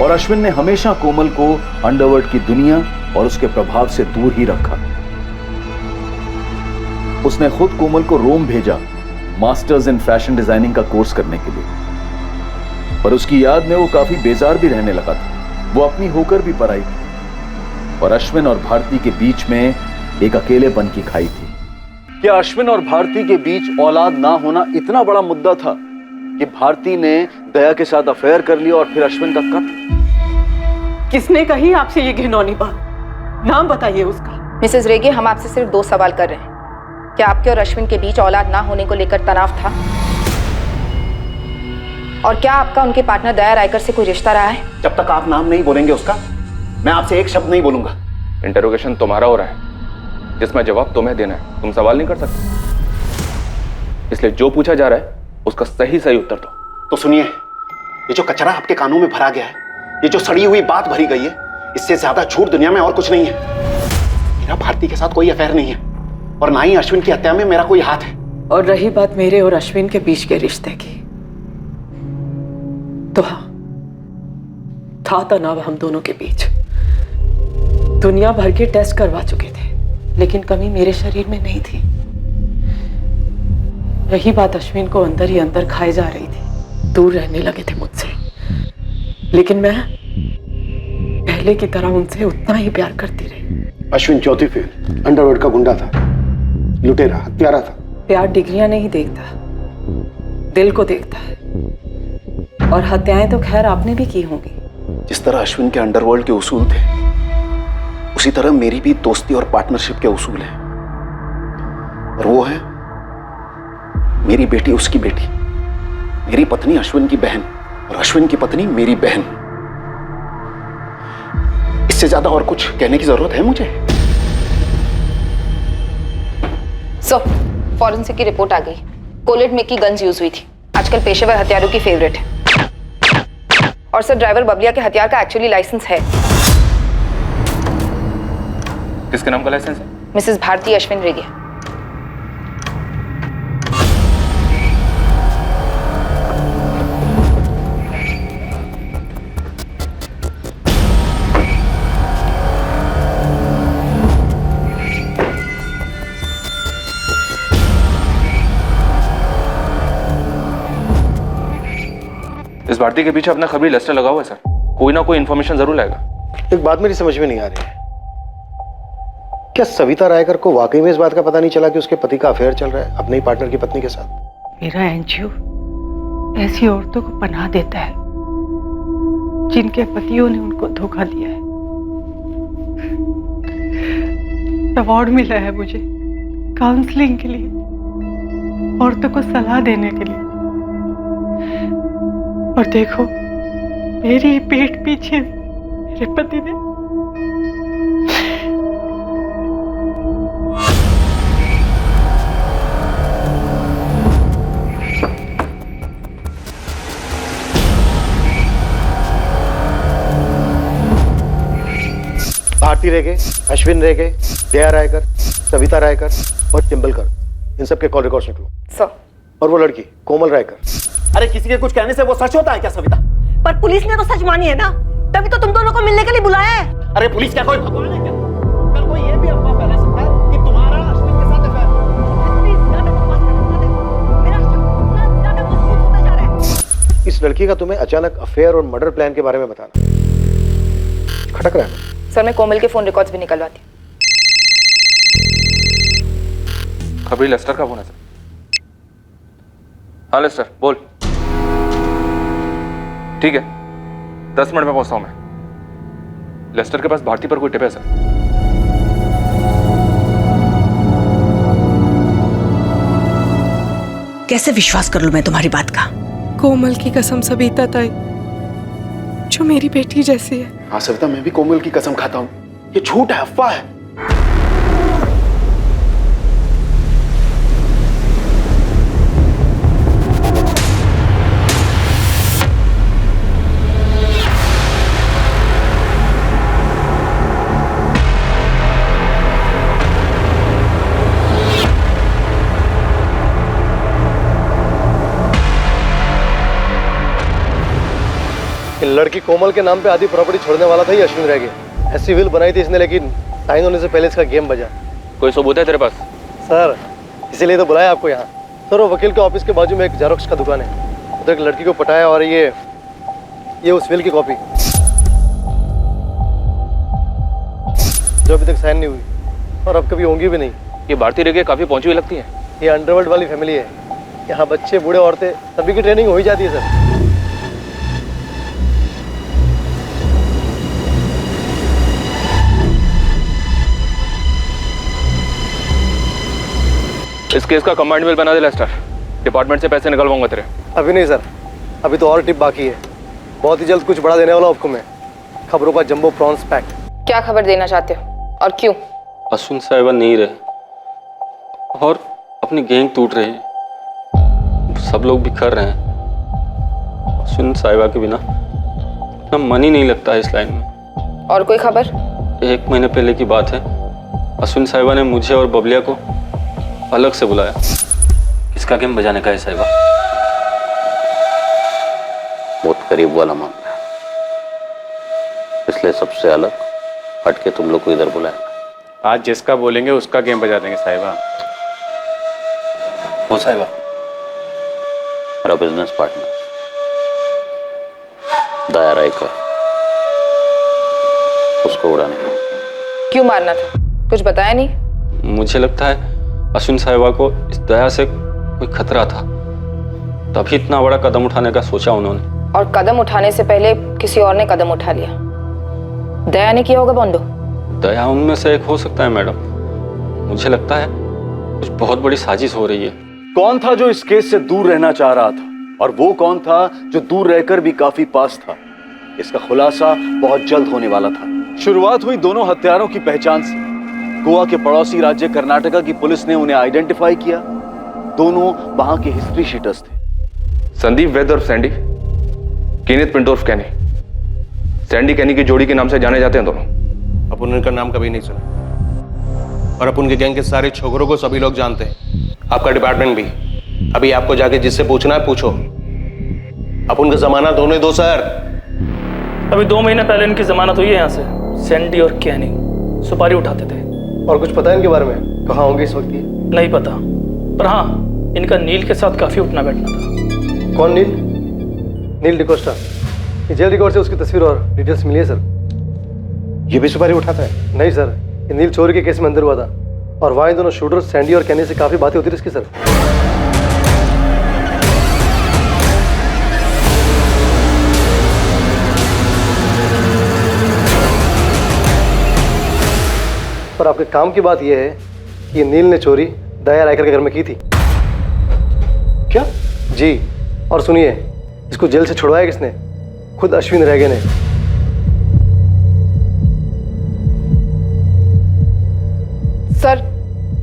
और अश्विन ने हमेशा कोमल को अंडरवर्ल्ड की दुनिया और उसके प्रभाव से दूर ही रखा। उसने खुद कोमल को रोम भेजा मास्टर्स इन फैशन डिजाइनिंग का कोर्स करने के लिए, पर उसकी याद में वो काफी बेजार भी रहने लगा था। वो अपनी होकर भी पराई थी और अश्विन और भारती के बीच में एक अकेलेपन की खाई थी। क्या अश्विन और भारती के बीच औलाद ना होना इतना बड़ा मुद्दा था कि भारती ने दया के साथ अफेयर कर लिया और फिर अश्विन का कत्ल? किसने कही आपसे ये घिनौनी बात? नाम बताइए उसका। मिसेस रेगे, हम आपसे सिर्फ 2 सवाल कर रहे हैं। क्या आपके और अश्विन के बीच औलाद ना होने को लेकर तनाव था? और क्या आपका उनके पार्टनर दया रायकर से कोई रिश्ता रहा है? जब तक आप नाम नहीं बोलेंगे उसका, मैं आपसे एक शब्द नहीं बोलूंगा। इंटरोगेशन तुम्हारा हो रहा है, जिसमें जवाब तुम्हें देना है। तुम सवाल नहीं कर सकते, इसलिए जो पूछा जा रहा है उसका सही उत्तर दो। तो सुनिए, ये जो कचरा आपके कानों में भरा गया है, ये जो सड़ी हुई बात भरी गई है, इससे ज्यादा झूठ दुनिया में और कुछ नहीं है। मेरा भारती के साथ कोई अफेयर नहीं है और ना ही अश्विन की हत्या में मेरा कोई हाथ है। और रही बात मेरे और अश्विन के बीच के रिश्ते की, तो हाँ, था तनाव हम दोनों के बीच। दुनिया भर के टेस्ट करवा चुके थे, लेकिन कमी मेरे शरीर में नहीं थी। रही बात अश्विन को अंदर ही अंदर खाए जा रही थी, दूर रहने लगे थे मुझसे, लेकिन मैं पहले की तरह उनसे उतना ही प्यार करती रही। अश्विन चौथी फेल, अंडरवर्ल्ड का गुंडा था, लुटेरा, हत्यारा था। प्यार डिग्रियां नहीं देखता, दिल को देखता है। और हत्याएं तो खैर आपने भी की होंगी, जिस तरह अश्विन के अंडरवर्ल्ड के उसूल थे, उसी तरह मेरी भी दोस्ती और पार्टनरशिप के उसूल हैं। और वो है मेरी बेटी उसकी बेटी, मेरी पत्नी अश्विन की बहन और अश्विन की पत्नी मेरी बहन। इससे ज्यादा और कुछ कहने की जरूरत है मुझे? फॉरेंसिक की रिपोर्ट आ गई। कोलेट में की गन्स यूज हुई थी, आजकल पेशेवर हथियारों की फेवरेट है। और सर, ड्राइवर बबलिया के हथियार का एक्चुअली लाइसेंस है। किसके नाम का लाइसेंस है? मिसेस भारती अश्विन रेगे। इस भारती के पीछे अपना खबरी लेस्टर लगा हुआ है सर। कोई ना कोई इंफॉर्मेशन जरूर लाएगा। एक बात मेरी समझ में नहीं आ रही है, क्या सविता रायकर को वाकई में इस बात का पता नहीं चला कि उसके पति का अफेयर चल रहा है अपने ही पार्टनर की पत्नी के साथ? मेरा एनजीओ ऐसी औरतों को पनाह देता है जिनके पतियों ने उनको धोखा दिया है। अवार्ड मिला है मुझे काउंसलिंग के लिए, औरतों को सलाह देने के लिए। और देखो, मेरी पीठ पीछे मेरे पति ने भारती रेगे, अश्विन रेगे, दया रायकर, सविता रायकर और टिम्बलकर, इन सब के कॉल रिकॉर्ड्स निकलो। सर। और वो लड़की कोमल रायकर। अरे किसी के कुछ कहने से वो सच होता है क्या सविता? पर पुलिस ने तो सच मानी है ना, तभी तो तुम दोनों को मिलने के लिए बुलाया है। अरे पुलिस क्या कोई भगवान है क्या? कल कोई ये भी अफवाह फैला सकता है कि तुम्हारा अश्विन के साथ अफेयर है। इस लड़की का तुम्हें अचानक अफेयर और मर्डर प्लान के बारे में बताना खटक रहा है। सर, मैं कोमल के फोन रिकॉर्ड्स भी निकलवाती हूँ। खबरी लेस्टर का फोन है सर। हाँ लेस्टर बोल। ठीक है, 10 मिनट में पहुंचता हूं मैं। लेस्टर के पास भारती पर कोई टिप है सर? कैसे विश्वास कर लूं मैं तुम्हारी बात का? कोमल की कसम सविता ताई, जो मेरी बेटी जैसी है। हाँ सविता, मैं भी कोमल की कसम खाता हूँ, ये झूठ है, अफवाह है। लड़की कोमल के नाम पे आधी प्रॉपर्टी छोड़ने वाला था ही अश्विन रह गया। ऐसी विल बनाई थी इसने, लेकिन साइन होने से पहले इसका गेम बजा। कोई सबूत है तेरे पास? सर, इसीलिए तो बुलाया आपको यहाँ। सर, वो वकील के ऑफिस के बाजू में एक जेरोक्स का दुकान है, उधर एक लड़की को पटाया और ये उस विल की कॉपी जो अभी तक साइन नहीं हुई और अब कभी होंगी भी नहीं। ये भारती रेगे काफी पहुंची हुई लगती है। ये अंडरवर्ल्ड वाली फैमिली है, यहाँ बच्चे बूढ़े औरतें सभी की ट्रेनिंग हो ही जाती है सर। इस केस का कमांड बिल बना दे लेस्टर, डिपार्टमेंट से पैसे निकलवाऊंगा तेरे। अभी नहीं सर, अभी तो और टिप बाकी है। बहुत ही जल्द कुछ बड़ा देने वाला हूं आपको मैं। खबरों का जंबो प्रॉन्स पैक। क्या खबर देना चाहते हो और क्यों? अश्विन साहिबा नहीं रहे और अपनी गैंग टूट रही है, सब लोग बिखर रहे हैं। अश्विन साहिबा के बिना अपना मन ही नहीं लगता है इस लाइन में। और कोई खबर? 1 महीने पहले की बात है, अश्विन साहिबा ने मुझे और बबलिया को अलग से बुलाया। किसका गेम बजाने का है साहिबा? बहुत करीब वाला मामला है, इसलिए सबसे अलग हट के तुम लोग को इधर बुलाया। आज जिसका बोलेंगे उसका गेम बजा देंगे साहिबा। वो साहिबा मेरा बिजनेस पार्टनर दया रायकर, उसको उड़ाने का। क्यों मारना था? कुछ बताया नहीं? मुझे लगता है अश्विन साहिबा को इस दया से कोई खतरा था, तभी इतना बड़ा कदम उठाने का सोचा उन्होंने। और कदम उठाने से पहले किसी और ने कदम उठा लिया। दया ने किया होगा बोंडो। दया उनमें से एक हो सकता है मैडम। मुझे लगता है कुछ बहुत बड़ी साजिश हो रही है। कौन था जो इस केस से दूर रहना चाह रहा था, और वो कौन था जो दूर रहकर भी काफी पास था? इसका खुलासा बहुत जल्द होने वाला था। शुरुआत हुई दोनों हत्यारों की पहचान से। गोवा के पड़ोसी राज्य कर्नाटका की पुलिस ने उन्हें आइडेंटिफाई किया। दोनों वहां के हिस्ट्री शीटर्स थे। संदीप वैद और सैंडी, कीनेथ पिंटो उर्फ कैनी। सैंडी कैनी की जोड़ी के नाम से जाने जाते हैं दोनों। अपन उनका नाम कभी नहीं सुना, और अपन के गैंग के सारे छोकरों को सभी लोग जानते हैं, आपका डिपार्टमेंट भी। अभी आपको जाके जिससे पूछना है पूछो। अपन का जमानत होने दो सर। अभी 2 महीने पहले इनकी जमानत हुई है यहाँ से। सैंडी और कैनी सुपारी उठाते थे। और कुछ पता है इनके बारे में? कहाँ होंगे इस वक्त ये? नहीं पता, पर हाँ इनका नील के साथ काफी उठना बैठना था। कौन नील? नील डिकोस्टा। ये जेल रिकॉर्ड से उसकी तस्वीर और डिटेल्स मिली है सर। ये भी सुपारी उठाता है? नहीं सर, ये नील चोरी के केस में अंदर हुआ था, और वहाँ इन दोनों शूटर सैंडी और कैनी से काफी बातें होती थी इसकी सर। पर आपके काम की बात यह है कि ये नील ने चोरी दया रायकर के घर में की थी। क्या? जी, और सुनिए, इसको जेल से छुड़वाया किसने? खुद अश्विन रेगे ने। सर,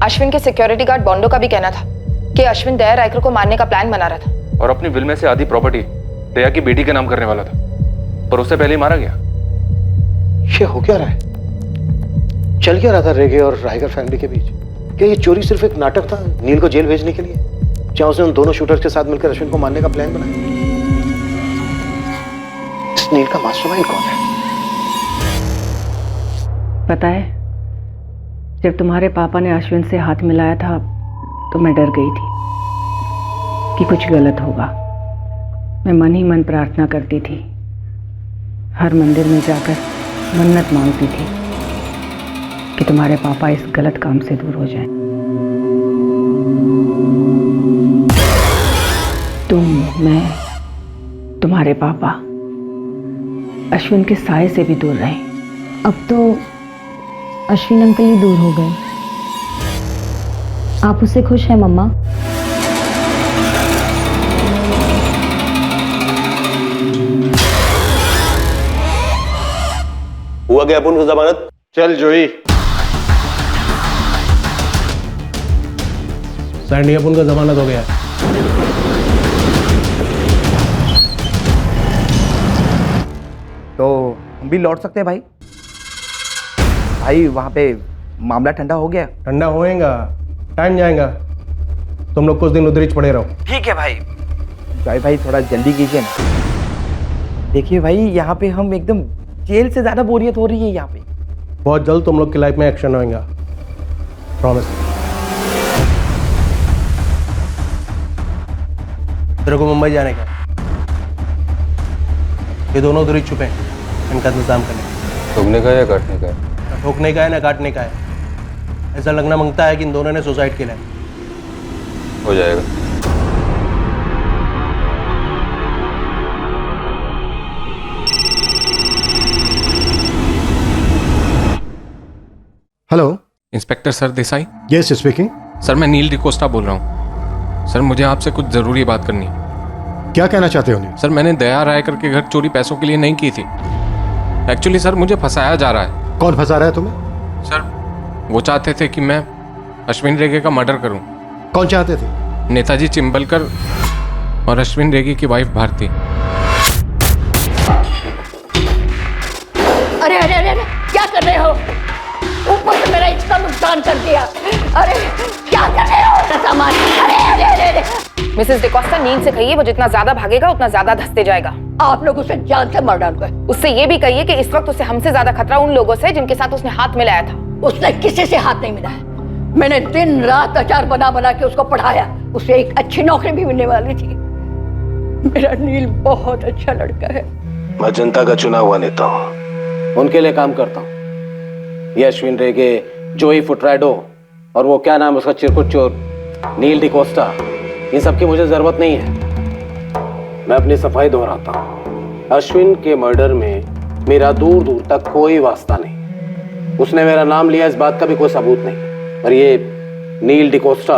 अश्विन के सिक्योरिटी गार्ड बोंडो का भी कहना था कि अश्विन दया रायकर को मारने का प्लान बना रहा था, और अपनी विल में से आधी प्रॉपर्टी दया की बेटी के नाम करने वाला था, पर उससे पहले ही मारा गया। ये हो क्या रहा है? चल क्या रहा था रेगे और रायकर फैमिली के बीच? क्या ये चोरी सिर्फ एक नाटक था नील को जेल भेजने के लिए, जहां उसने उन दोनों शूटर्स के साथ मिलकर अश्विन को मारने का प्लान बनाया? इस नील का मास्टरमाइंड कौन है? पता है, जब तुम्हारे पापा ने अश्विन से हाथ मिलाया था तो मैं डर गई थी कि कुछ गलत होगा। मैं मन ही मन प्रार्थना करती थी, हर मंदिर में जाकर मन्नत मांगती थी कि तुम्हारे पापा इस गलत काम से दूर हो जाएं। तुम, मैं, तुम्हारे पापा अश्विन के साए से भी दूर रहे। अब तो अश्विन अंकल ही दूर हो गए। आप उससे खुश हैं मम्मा? हुआ क्या अपन को जमानत? चल जोई। सैंडी, अपन का जमानत हो गया। तो हम भी लौट सकते हैं भाई? भाई वहाँ पे मामला ठंडा हो गया। ठंडा होएगा, टाइम जाएगा। तुम लोग कुछ दिन उधर ही पड़े रहो। ठीक है भाई। भाई थोड़ा जल्दी कीजिए ना। देखिए भाई, यहाँ पे हम एकदम जेल से ज्यादा बोरियत हो रही है यहाँ पे। बहुत जल्द तुम लोग की लाइफ में एक्शन होएगा, प्रॉमिस। तेरे को मुंबई जाने का, ये दोनों उधर ही छुपे हैं, इनका इंतजाम करने। ठोकने का या काटने का है? ना ठोकने का है ना काटने का है। ऐसा लगना मांगता है कि इन दोनों ने सुसाइड किया है। हो जाएगा। Hello, inspector sir Desai. Yes speaking. Sir मैं नील डिकोस्टा बोल रहा हूँ। सर मुझे आपसे कुछ ज़रूरी बात करनी है। क्या कहना चाहते हो नील? सर मैंने दया रायकर के घर चोरी पैसों के लिए नहीं की थी। एक्चुअली सर मुझे फंसाया जा रहा है। कौन फंसा रहा है तुम्हें? सर वो चाहते थे कि मैं अश्विन रेगे का मर्डर करूं। कौन चाहते थे? नेताजी चिंबलकर और अश्विन रेगे की वाइफ भारती। अरे अरे अरे अरे, क्या कर रहे हो? ऊपर से मेरा इतना नुकसान कर दिया। अरे क्या कर रहे हो सामान? अरे अरे अरे अरे। मिसेस डिकोस्टा, नील से कहिए वो जितना ज्यादा भागेगा उतना ज्यादा धंसते जाएगा। आप लोग उसे जान से मार डालो। उससे ये भी कहिए कि इस वक्त उसे हमसे ज्यादा खतरा उन लोगों से जिनके साथ उसने हाथ मिलाया था। उसने किसी से हाथ नहीं मिलाया। मैंने दिन रात अचार बना बना के उसको पढ़ाया। उसे एक अच्छी नौकरी भी मिलने वाली थी। मेरा नील बहुत अच्छा लड़का है। मैं जनता का चुना हुआ नेता हूँ, उनके लिए काम करता हूँ। ये अश्विन रेगे, जोई फुटराडो और वो क्या नाम उसका चिरकुट चोर नील डिकोस्टा, इन सब की मुझे जरूरत नहीं है। मैं अपनी सफाई दोहराता हूँ, अश्विन के मर्डर में मेरा दूर दूर तक कोई वास्ता नहीं। उसने मेरा नाम लिया, इस बात का भी कोई सबूत नहीं। पर ये नील डिकोस्टा,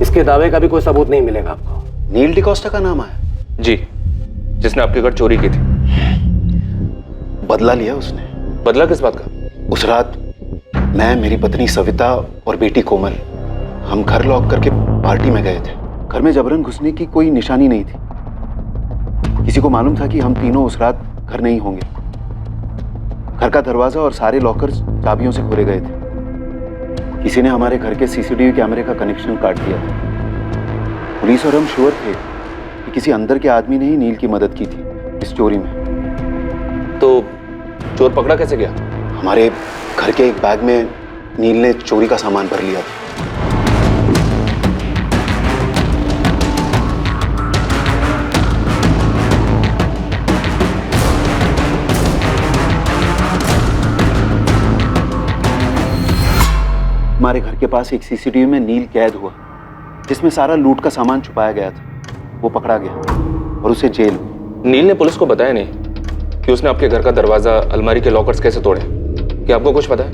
इसके दावे का भी कोई सबूत नहीं मिलेगा आपको। नील डिकोस्टा का नाम है? जी, जिसने आपके घर चोरी की थी। बदला लिया उसने। बदला किस बात का? उस रात मैं, मेरी पत्नी सविता और बेटी कोमल, हम घर लॉक करके पार्टी में गए थे। घर में जबरन घुसने की कोई निशानी नहीं थी। किसी को मालूम था कि हम तीनों उस रात घर नहीं होंगे। घर का दरवाजा और सारे लॉकर्स चाबियों से खोले गए थे। किसी ने हमारे घर के सीसीटीवी कैमरे का कनेक्शन काट दिया था। पुलिस और हम श्योर थे कि किसी अंदर के आदमी ने ही नील की मदद की थी इस चोरी में। तो चोर पकड़ा कैसे गया? हमारे घर के एक बैग में नील ने चोरी का सामान भर लिया था। हमारे घर के पास एक सीसीटीवी में नील कैद हुआ, जिसमें सारा लूट का सामान छुपाया गया था। वो पकड़ा गया और उसे जेल। नील ने पुलिस को बताया नहीं कि उसने आपके घर का दरवाजा, अलमारी के लॉकर्स कैसे तोड़े? क्या आपको कुछ पता है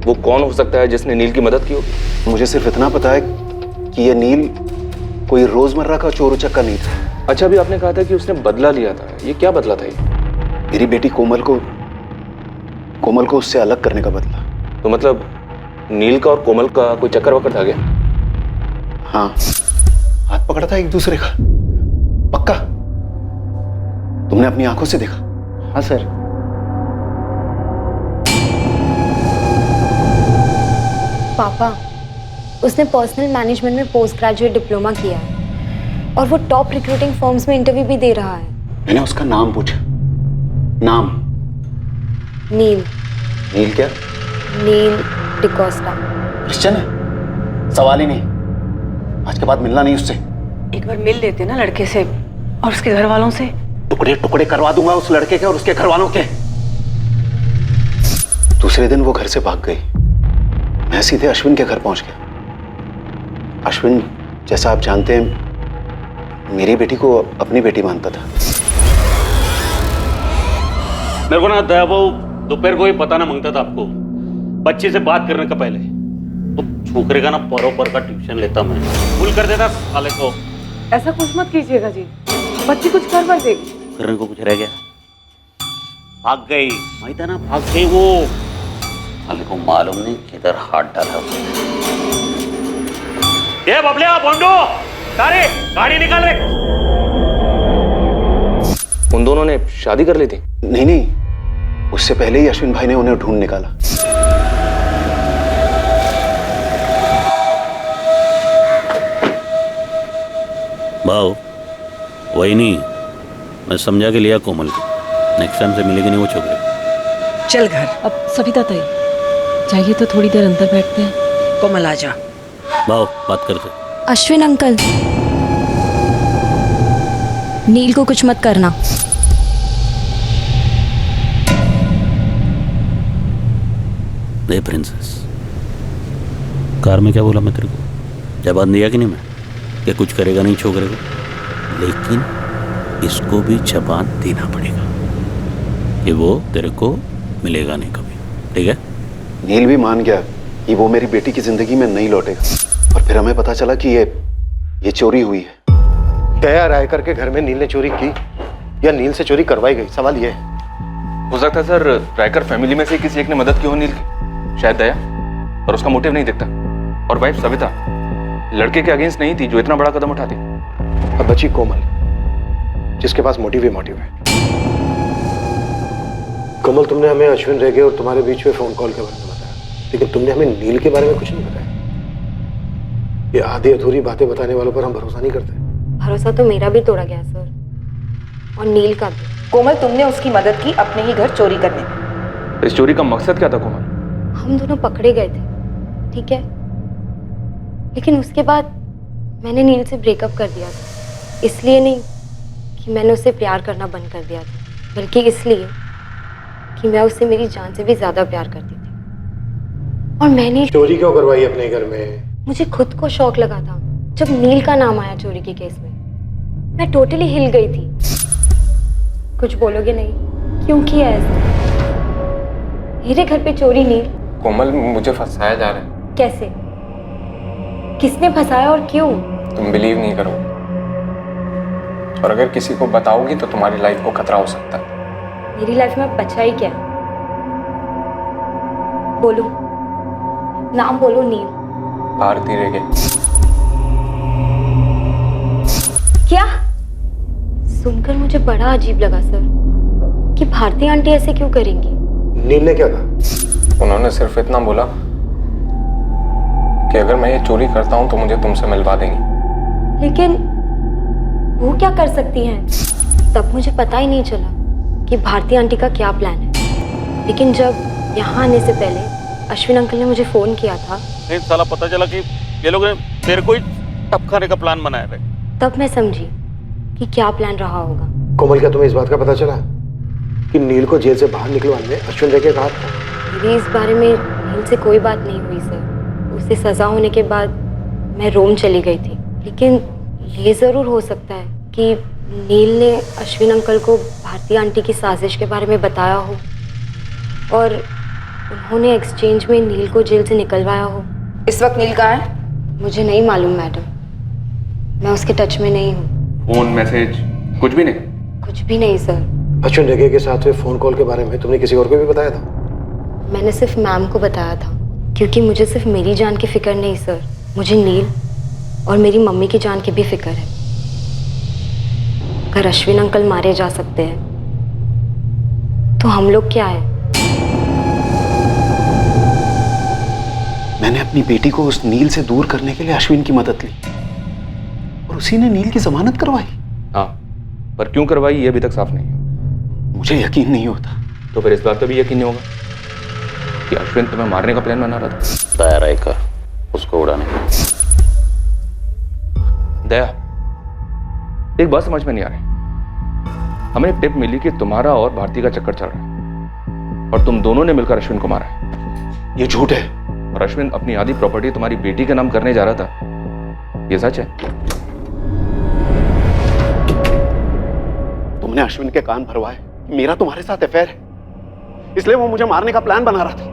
वो कौन हो सकता है जिसने नील की मदद की होगी? मुझे सिर्फ इतना पता है कि ये नील कोई रोजमर्रा का चोर उचक्का नहीं था। अच्छा, अभी आपने कहा था कि उसने बदला लिया था। ये क्या बदला था? ये मेरी बेटी कोमल को उससे अलग करने का बदला। तो मतलब नील का और कोमल का कोई चक्कर वक्कर था क्या? हाँ, हाथ पकड़ा था एक दूसरे का। पक्का? तुमने अपनी आंखों से देखा? हाँ सर। पापा, उसने पर्सनल मैनेजमेंट में पोस्ट ग्रेजुएट डिप्लोमा किया है और वो टॉप रिक्रूटिंग फर्म्स में इंटरव्यू भी दे रहा है। मैंने उसका नाम पूछा। नाम? नील। नील क्या? नील डिकोस्टा। क्रिश्चियन है? सवाल ही नहीं। आज के बाद मिलना नहीं उससे। एक बार मिल लेते ना लड़के से और उसके घर वालों से। टुकड़े टुकड़े करवा दूंगा उस लड़के के और उसके घर वालों के। दूसरे दिन वो घर से भाग गई। मैं सीधे अश्विन के घर पहुंच गया। अश्विन, जैसा आप जानते हैं, मेरी बेटी को अपनी बेटी मानता था। मेरे को ना दया वो दोपहर को ही पता ना मांगता था आपको, बच्चे से बात करने का पहले। तो छोकरे का ना परों पर का ट्यूशन लेता मैं, भूल कर देता साले को। ऐसा कुछ मत कीजिएगा जी, बच्ची कुछ कर बर देगी। करने को कुछ रह गया? भाग गई, माहित है ना, भाग गई वो। साले को मालूम नहीं किधर हाथ डाला उसने। ये बबलिया, बोंडो, तारे, गाड़ी निकाल रे। उन दोनों ने शादी कर ली थी? नहीं, उससे पहले ही अश्विन भाई ने उन्हें ढूंढ निकाला। भाव वही नहीं, मैं समझा के लिया कोमल को। नेक्स्ट टाइम से मिलेगी नहीं वो छोकरे। चल घर। अब सविता ताई, चाहिए तो थोड़ी देर अंदर बैठते हैं। कोमल आ जा। भाव बात करते। अश्विन अंकल, नील को कुछ मत करना। दे प्रिंसेस, कार में क्या बोला मैं तेरे को? जवाब दिया कि नहीं मैं कि कुछ करेगा नहीं छोकरे को, लेकिन इसको भी जबान देना पड़ेगा कि वो तेरे को मिलेगा नहीं कभी, ठीक है? नील भी मान गया कि वो मेरी बेटी की जिंदगी में नहीं लौटेगा। और फिर हमें पता चला कि ये चोरी हुई है। दया राय करके घर में नील ने चोरी की या नील से चोरी करवाई गई, सवाल ये है। हो सकता है सर, रायकर फैमिली में से किसी एक ने मदद की हो नील की, शायद दया, और उसका मोटिव नहीं दिखता। और वाइफ सविता लड़के के अगेंस्ट नहीं थी जो इतना बड़ा कदम उठाती। अब बची कोमल, जिसके पास मोटिव ही मोटिव है। कोमल, तुमने हमें अश्विन रेगे और तुम्हारे बीच में फोन कॉल के बारे में बताया, लेकिन तुमने हमें नील के बारे में कुछ नहीं बताया। ये आधी अधूरी बातें बताने वालों पर हम भरोसा नहीं करते। भरोसा तो मेरा भी तोड़ा गया सर, और नील का भी। कोमल, तुमने उसकी मदद की अपने ही घर चोरी करने में। इस चोरी का मकसद क्या था कोमल? हम दोनों पकड़े गए थे, ठीक है, लेकिन उसके बाद मैंने नील से ब्रेकअप कर दिया था। इसलिए नहीं कि मैंने उससे प्यार करना बंद कर दिया था, बल्कि इसलिए कि मैं उससे मेरी जान से भी ज्यादा प्यार करती थी। और मैंने चोरी क्यों करवाई अपने घर में? मुझे खुद को शौक लगा था जब नील का नाम आया चोरी के केस में। मैं टोटली हिल गई थी। कुछ बोलोगे नहीं? क्यों किया ऐसा? मेरे घर पे चोरी नील? कोमल, मुझे फंसाया जा रहा है। कैसे? किसने फंसाया और क्यों? तुम बिलीव नहीं करो, और अगर किसी को बताओगी तो तुम्हारी लाइफ को खतरा हो सकता है। मेरी लाइफ में बचा ही क्या? बोलो, नाम बोलो। नील? भारती रेगे। क्या? सुनकर मुझे बड़ा अजीब लगा सर, कि भारती आंटी ऐसे क्यों करेंगी? नील ने क्या कहा? उन्होंने सिर्फ इतना बोला कि अगर मैं ये चोरी करता हूं तो मुझे तुमसे मिलवा देंगी। लेकिन वो क्या कर सकती हैं? तब मुझे पता ही नहीं चला कि भारती आंटी का क्या प्लान है। लेकिन जब यहाँ आने से पहले अश्विन अंकल ने मुझे फोन किया था, नहीं साला पता चला कि ये लोग ने तेरे को ही टपकाने का प्लान बनाया था। तब मैं समझी कि क्या प्लान रहा होगा। कोमल, क्या तुम्हें इस बात का पता चला कि नील को जेल से बाहर निकलवाने में अश्विन रेगे का हाथ था? मेरी इस बारे में नील से कोई बात नहीं हुई सर। उसे सजा होने के बाद मैं रोम चली गई थी। लेकिन ये ज़रूर हो सकता है कि नील ने अश्विन अंकल को भारती आंटी की साजिश के बारे में बताया हो और उन्होंने एक्सचेंज में नील को जेल से निकलवाया हो। इस वक्त नील कहाँ है? मुझे नहीं मालूम मैडम, मैं उसके टच में नहीं हूँ। फोन मैसेज कुछ भी नहीं? कुछ भी नहीं सर। अश्विन रेगे के साथ हुए फोन कॉल के बारे में तुमने किसी और को भी बताया था? मैंने सिर्फ मैम को बताया था, क्योंकि मुझे सिर्फ मेरी जान की फिक्र नहीं सर, मुझे नील और मेरी मम्मी की जान की भी फिक्र है। अगर अश्विन अंकल मारे जा सकते हैं तो हम लोग क्या है? मैंने अपनी बेटी को उस नील से दूर करने के लिए अश्विन की मदद ली और उसी ने नील की जमानत करवाई। हाँ, पर क्यों करवाई ये अभी तक साफ नहीं है। मुझे यकीन नहीं होता। तो फिर इस बात का भी यकीन नहीं होगा कि अश्विन तुम्हें मारने का प्लान बना रहा था? दया राय कर उसको उड़ाने का। दया, एक बात समझ में नहीं आ रही। हमें एक टिप मिली कि तुम्हारा और भारती का चक्कर चल रहा है और तुम दोनों ने मिलकर अश्विन को मारा है। ये झूठ है। और अश्विन अपनी आधी प्रॉपर्टी तुम्हारी बेटी के नाम करने जा रहा था, ये सच है? तुमने अश्विन के कान भरवाए मेरा तुम्हारे साथ अफेयर है, इसलिए वो मुझे मारने का प्लान बना रहा था।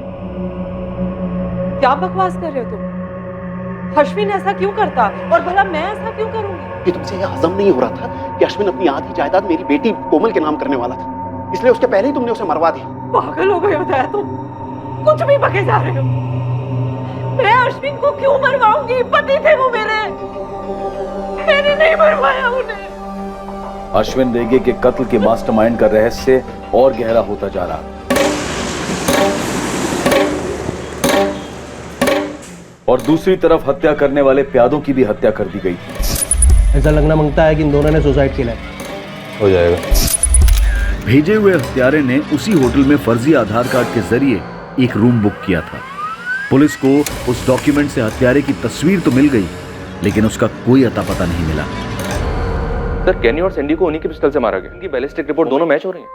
क्या बकवास कर रहे हो तुम? अश्विन ऐसा क्यों करता और भला मैं ऐसा क्यों करूंगी? कि तुमसे यह हजम नहीं हो रहा था कि अश्विन अपनी आधी जायदाद मेरी बेटी कोमल के नाम करने वाला था, इसलिए उसके पहले ही तुमने उसे मरवा दिया। पागल हो गए हो दया तुम, कुछ भी बके जा रहे हो। मैं अश्विन को क्यों मरवाऊंगी? पति थे वो मेरे, मैंने नहीं मरवाया उन्हें। अश्विन रेगे के कत्ल के मास्टरमाइंड का रहस्य और गहरा होता जा रहा है और दूसरी तरफ हत्या करने वाले प्यादों की भी हत्या कर दी गई थी। ऐसा लगना मांगता है कि इन दोनों ने सुसाइड किया है। हो जाएगा। भेजे हुए हत्यारे ने उसी होटल में फर्जी आधार कार्ड के जरिए एक रूम बुक किया था। पुलिस को उस डॉक्यूमेंट से हत्यारे की तस्वीर तो मिल गई, लेकिन उसका कोई अता पता नहीं मिला। सर, कैनी और सैंडी को उन्हीं के पिस्टल से मारा गया। इनकी बैलिस्टिक रिपोर्ट दोनों मैच हो रही है।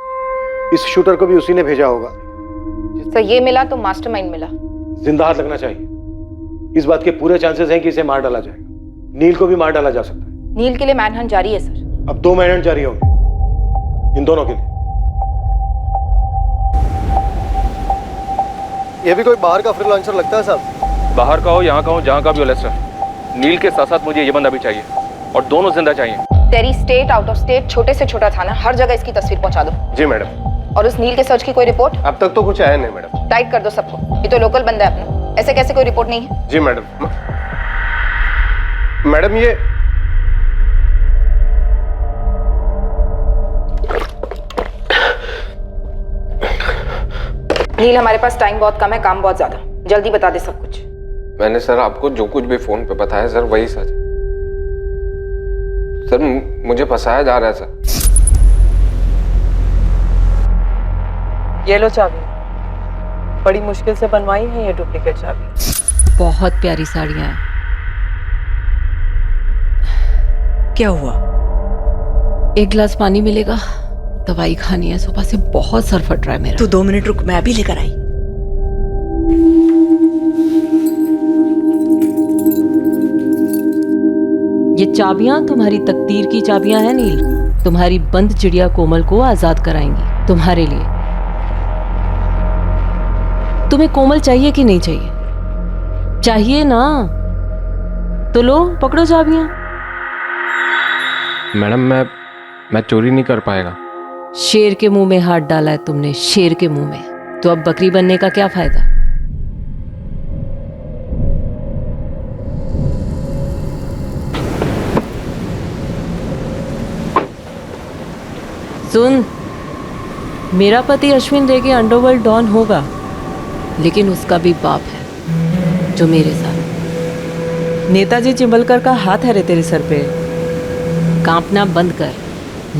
इस शूटर को भी उसी ने भेजा होगा। तो ये मिला तो मास्टरमाइंड मिला। जिंदा हाथ लगना चाहिए। इस बात के पूरे चांसेस हैं कि इसे मार डाला जाएगा। नील को भी मार डाला जा सकता है। नील के लिए मैनहंट जारी है सर। अब 2 मैनहंट जारी होंगे इन दोनों के लिए। ये भी कोई बाहर का फ्रीलांसर लगता है साहब। बाहर का हो, यहाँ का हो, जहाँ का भी हो लेस्टर, नील के साथ साथ मुझे ये बंदा भी चाहिए और दोनों जिंदा चाहिए। तेरी स्टेट, आउट ऑफ स्टेट, छोटे से छोटा थाना, हर जगह इसकी तस्वीर पहुंचा दो। जी मैडम। और उस नील के सर्च की कोई रिपोर्ट? अब तक तो कुछ आया नहीं मैडम। टाइट कर दो सबको, ये तो लोकल बंदा है अपना, ऐसे कैसे कोई रिपोर्ट नहीं है? जी मैडम। मैडम ये नील, हमारे पास टाइम बहुत कम है, काम बहुत ज्यादा, जल्दी बता दे सब कुछ। मैंने सर आपको जो कुछ भी फोन पे बताया सर वही सच। सर मुझे फंसाया जा रहा है सर। ये लो चाबी, बड़ी मुश्किल से बनवाई है ये डुप्लीकेट चाबी। बहुत प्यारी साड़ियां हैं। क्या हुआ? एक गिलास पानी मिलेगा? दवाई खानी है, सुबह से बहुत सर फट रहा है मेरा। तू 2 मिनट रुक, मैं अभी लेकर आई। ये चाबियां तुम्हारी तकदीर की चाबियां हैं नील। तुम्हारी बंद चिड़िया कोमल को आजाद कराएंगी तुम्हारे लिए। तुम्हें कोमल चाहिए कि नहीं चाहिए? चाहिए ना, तो लो पकड़ो चाबियां। मैडम मैं चोरी नहीं कर पाएगा। शेर के मुंह में हाथ डाला है तुमने, शेर के मुंह में, तो अब बकरी बनने का क्या फायदा? सुन, मेरा पति अश्विन रेगे अंडरवर्ल्ड डॉन होगा, लेकिन उसका भी बाप है जो मेरे साथ। नेताजी चिंबलकर का हाथ है रे तेरे सर पे। कांपना बंद कर,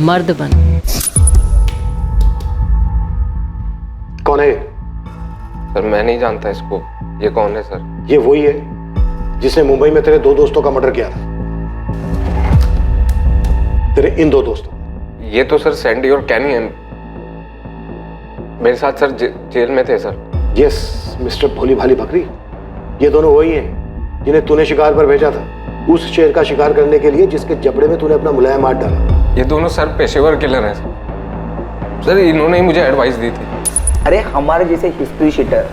मर्द बन। कौन है? सर मैं नहीं जानता इसको। ये कौन है सर? ये वही है जिसने मुंबई में तेरे 2 दोस्तों का मर्डर किया था। तेरे इन 2 दोस्तों। ये तो सर सैंडी और कैनी हैं। मेरे साथ सर जेल में थे सर। यस मिस्टर भोली भाली बकरी, ये दोनों वही हैं जिन्हें तूने शिकार पर भेजा था, उस शेर का शिकार करने के लिए जिसके जबड़े में तूने अपना मुलायम हाथ डाला। ये दोनों सर पेशेवर किलर हैं सर। इन्होंने ही मुझे एडवाइस दी थी। अरे हमारे जैसे हिस्ट्री शीटर,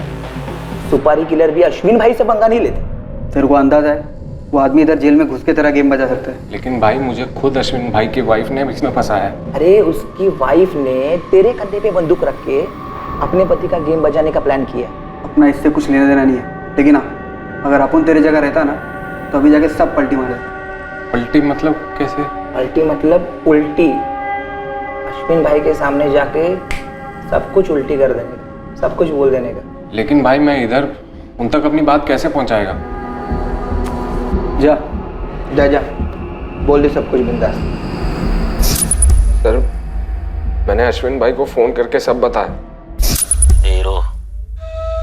सुपारी किलर भी अश्विन भाई से पंगा नहीं लेते। तेरे को अंदाजा है वो आदमी इधर जेल में घुस के तरह गेम बजा सकता है। लेकिन भाई मुझे खुद अश्विन भाई की वाइफ ने इसमें फंसाया है। अरे उसकी वाइफ ने तेरे कंधे पे बंदूक रख के अपने पति का गेम बजाने का प्लान किया। अपना इससे कुछ लेना देना नहीं है, लेकिन हाँ अगर अपन तेरे जगह रहता ना तो अभी जाके सब पलटी मारे। पलटी मतलब कैसे? पलटी मतलब उल्टी। अश्विन भाई के सामने जाके सब कुछ उल्टी कर देने का, सब कुछ बोल देने का। लेकिन भाई मैं इधर उन तक अपनी बात कैसे पहुंचाएगा? जा जा जा बोल दे सब कुछ बिंदास। सर मैंने अश्विन भाई को फोन करके सब बताया। हीरो,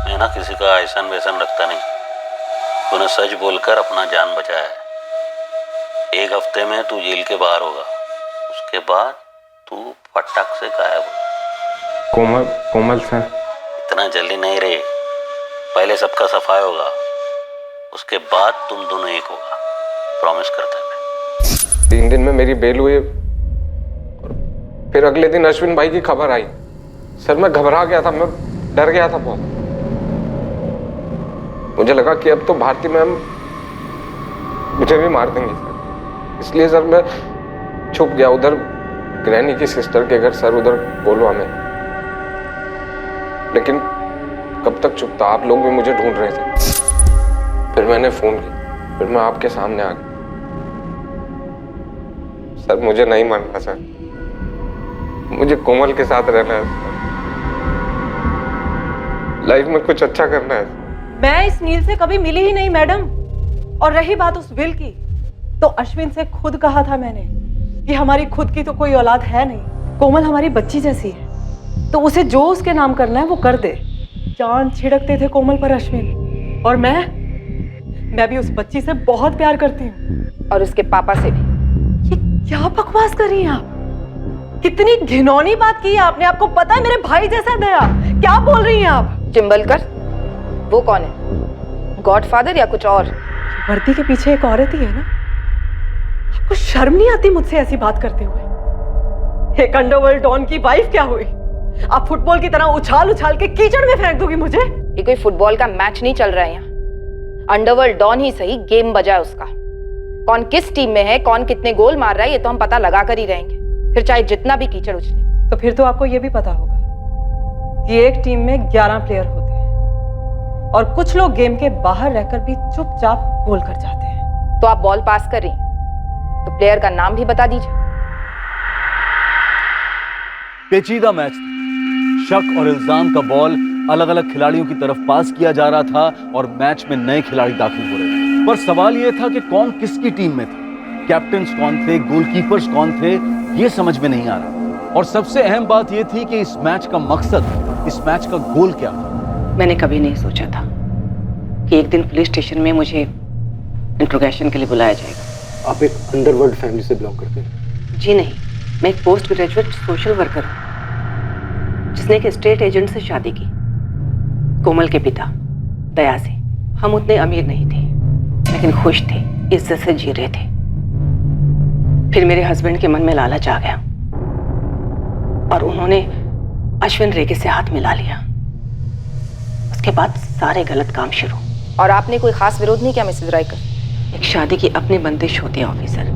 मैं ना किसी का ऐसन वैसन रखता नहीं। तूने सच बोलकर अपना जान बचाया है। 1 हफ्ते में तू जेल के बाहर होगा, उसके बाद तू फटाक से गायब हो। कोमल सर? इतना जल्दी नहीं रे, पहले सबका सफाई होगा, उसके बाद तुम दोनों एक होगा, प्रॉमिस करता मैं। 3 दिन में मेरी बेल हुई, फिर अगले दिन अश्विन भाई की खबर आई। सर मैं घबरा गया था, मैं डर गया था बहुत। मुझे लगा कि अब तो भारती मैम मुझे भी मार देंगी सर, इसलिए सर मैं छुप गया उधर ग्रैनी की सिस्टर के घर सर, उधर गोलवा में। लेकिन कब तक छुपता, आप लोग भी मुझे ढूंढ रहे थे। फिर मैंने फोन किया, फिर मैं आपके सामने आ गया। सर मुझे नहीं मानना सर, मुझे कोमल के साथ रहना है, लाइफ में कुछ अच्छा करना है। मैं इस नील से कभी मिली ही नहीं मैडम। और रही बात उस विल की, तो अश्विन से खुद कहा था मैंने कि हमारी खुद की तो कोई औलाद है नहीं, कोमल हमारी बच्ची जैसी है, तो उसे जो उसके नाम करना है वो कर दे। जान छिड़कते थे कोमल पर अश्विन, और मैं भी उस बच्ची से बहुत प्यार करती हूँ, और उसके पापा से भी। ये क्या बकवास कर रही हैं आप? कितनी घिनौनी बात की है आपने। आपको पता है मेरे भाई जैसा दया, क्या बोल रही हैं आप? चिंबलकर वो कौन है, गॉडफादर या कुछ और? वर्दी के पीछे एक औरत ही है ना। आपको शर्म नहीं आती मुझसे ऐसी बात करते हुए? एक अंडरवर्ल्ड डॉन की वाइफ क्या हुई? आप फुटबॉल की तरह उछाल उछाल के कीचड़ में फेंक दोगी मुझे? ये कोई फुटबॉल का मैच नहीं चल रहा है यहाँ। अंडरवर्ल्ड डॉन ही सही, गेम बजा है उसका। कौन किस टीम में है, कौन कितने गोल मार रहा है, ये तो हम पता लगा कर ही रहेंगे, फिर चाहे जितना भी कीचड़ उछले। तो फिर तो आपको ये भी पता होगा कि एक टीम में 11 प्लेयर होते हैं, और कुछ लोग गेम के बाहर रहकर भी चुपचाप गोल कर जाते हैं। तो आप बॉल पास कर रही, तो प्लेयर का नाम भी बता दीजिए। पेचीदा मैच था। शक और इल्जाम का बॉल अलग अलग खिलाड़ियों की तरफ पास किया जा रहा था और मैच में नए खिलाड़ी दाखिल हो रहे थे। पर सवाल यह था कि कौन किसकी टीम में था, कैप्टन्स कौन थे, गोलकीपर्स कौन थे, यह समझ में नहीं आ रहा। और सबसे अहम बात यह थी कि इस मैच का मकसद, इस मैच का गोल क्या था। मैंने कभी नहीं सोचा था कि एक दिन पुलिस स्टेशन में मुझे इंट्रोगेशन के लिए बुलाया जाएगा। आप एक अंडरवर्ल्ड फैमिली से बिलोंग करते हैं? जी नहीं, मैं एक पोस्ट ग्रेजुएट सोशल वर्कर हूँ जिसने एक स्टेट एजेंट से शादी की, कोमल के पिता दया से। हम उतने अमीर नहीं थे, लेकिन खुश थे, इज्जत से जी रहे थे। फिर मेरे हस्बैंड के मन में लालच आ गया और उन्होंने अश्विन रेगे से हाथ मिला लिया। उसके बाद सारे गलत काम शुरू। और आपने कोई खास विरोध नहीं किया मिसेस रायकर? एक शादी की अपनी बंदिश होती है ऑफिसर,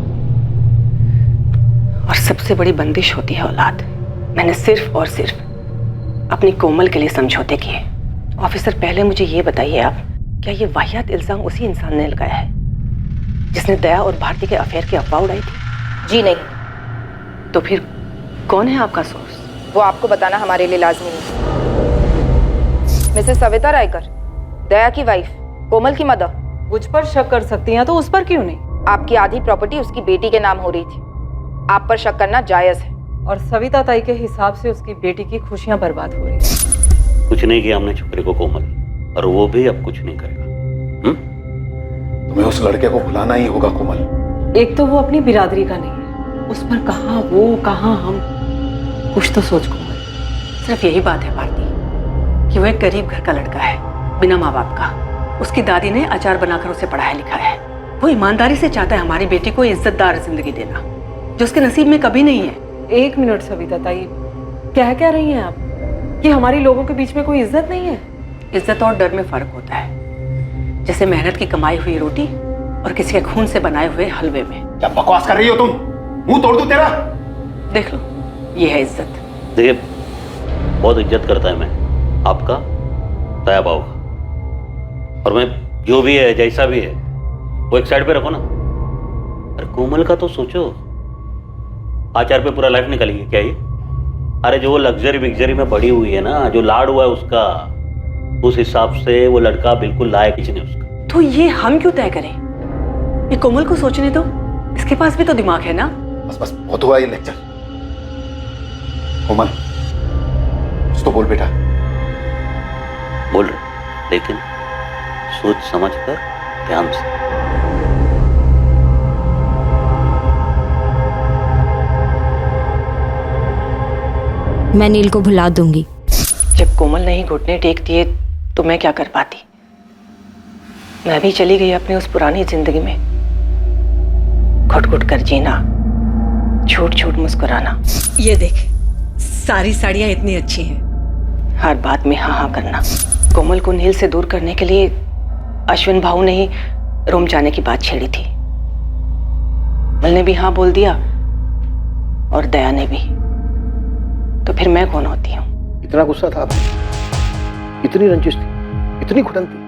और सबसे बड़ी बंदिश होती है औलाद। मैंने सिर्फ और सिर्फ अपनी कोमल के लिए समझौते किए। ऑफिसर, पहले मुझे ये बताइए आप, क्या ये वाहियात इल्जाम उसी इंसान ने लगाया है जिसने दया और भारती के अफेयर की अफवाह उड़ाई थी? जी नहीं। तो फिर कौन है आपका सोर्स? वो आपको बताना हमारे लिए लाजमी नहीं। मिसेस सविता रायकर, दया की वाइफ, कोमल की मदर। मुझ पर शक कर सकती हैं तो उस पर क्यों नहीं? आपकी आधी प्रॉपर्टी उसकी बेटी के नाम हो रही थी, आप पर शक करना जायज है। और सविता ताई के हिसाब से उसकी बेटी की खुशियां बर्बाद हो रही हैं। कुछ नहीं किया हमने छोकरे को कोमल, और वो भी अब कुछ नहीं करेगा। तुम्हें उस लड़के को भुलाना ही होगा कोमल। एक तो वो अपनी बिरादरी का नहीं है, उस पर कहाँ वो कहाँ हम, कुछ तो सोच कोमल। सिर्फ यही बात है भारती कि वो एक गरीब घर का लड़का है, बिना माँ बाप का। उसकी दादी ने अचार बनाकर उसे पढ़ाया लिखाया है। वो ईमानदारी से चाहता है हमारी बेटी को इज्जतदार जिंदगी देना, जो उसके नसीब में कभी नहीं है। एक मिनट सविता ताई, क्या रही हैं आप कि हमारी लोगों के बीच में कोई इज्जत नहीं है? इज्जत और डर में फर्क होता है, जैसे मेहनत की कमाई हुई रोटी और किसी के खून से बनाए हुए हलवे में। क्या बकवास कर रही हो तुम? मुंह तोड़ दूं तेरा? देख लो, ये है इज्जत। देखिए, बहुत इज्जत करता है मैं आपका, दया भाव का, और मैं जो भी है जैसा भी है वो एक साइड पे रखो ना। अरे कोमल का तो सोचो, आचार पे पूरा लाइफ निकालेगी क्या ये? अरे जो लग्जरी विग्जरी में बड़ी हुई है ना, जो लाड हुआ है उसका, उस हिसाब से वो लड़का बिल्कुल लायक ही नहीं उसका। तो ये हम क्यों तय करें? ये कोमल को सोचने दो, इसके पास भी तो दिमाग है ना। बस बहुत हुआ ये लेक्चर। कोमल, कुछ तो बोल बेटा। बोल रहे, लेकिन सोच समझ कर, ध्यान से। मैं नील को भुला दूंगी। जब कोमल ने ही घुटने टेक दिए तो मैं क्या कर पाती? मैं भी चली गई अपनी उस पुरानी जिंदगी में, घुट घुट कर जीना, झूठ झूठ मुस्कुराना। ये देख, सारी साड़ियां इतनी अच्छी हैं, हर बात में हाँ हाँ करना। कोमल को नील से दूर करने के लिए अश्विन भाऊ ने ही रोम जाने की बात छेड़ी थी। कोमल ने भी हाँ बोल दिया और दया ने भी। तो फिर मैं कौन होती हूँ? इतना गुस्सा था भाई, इतनी रंजिश थी, इतनी घुटन थी,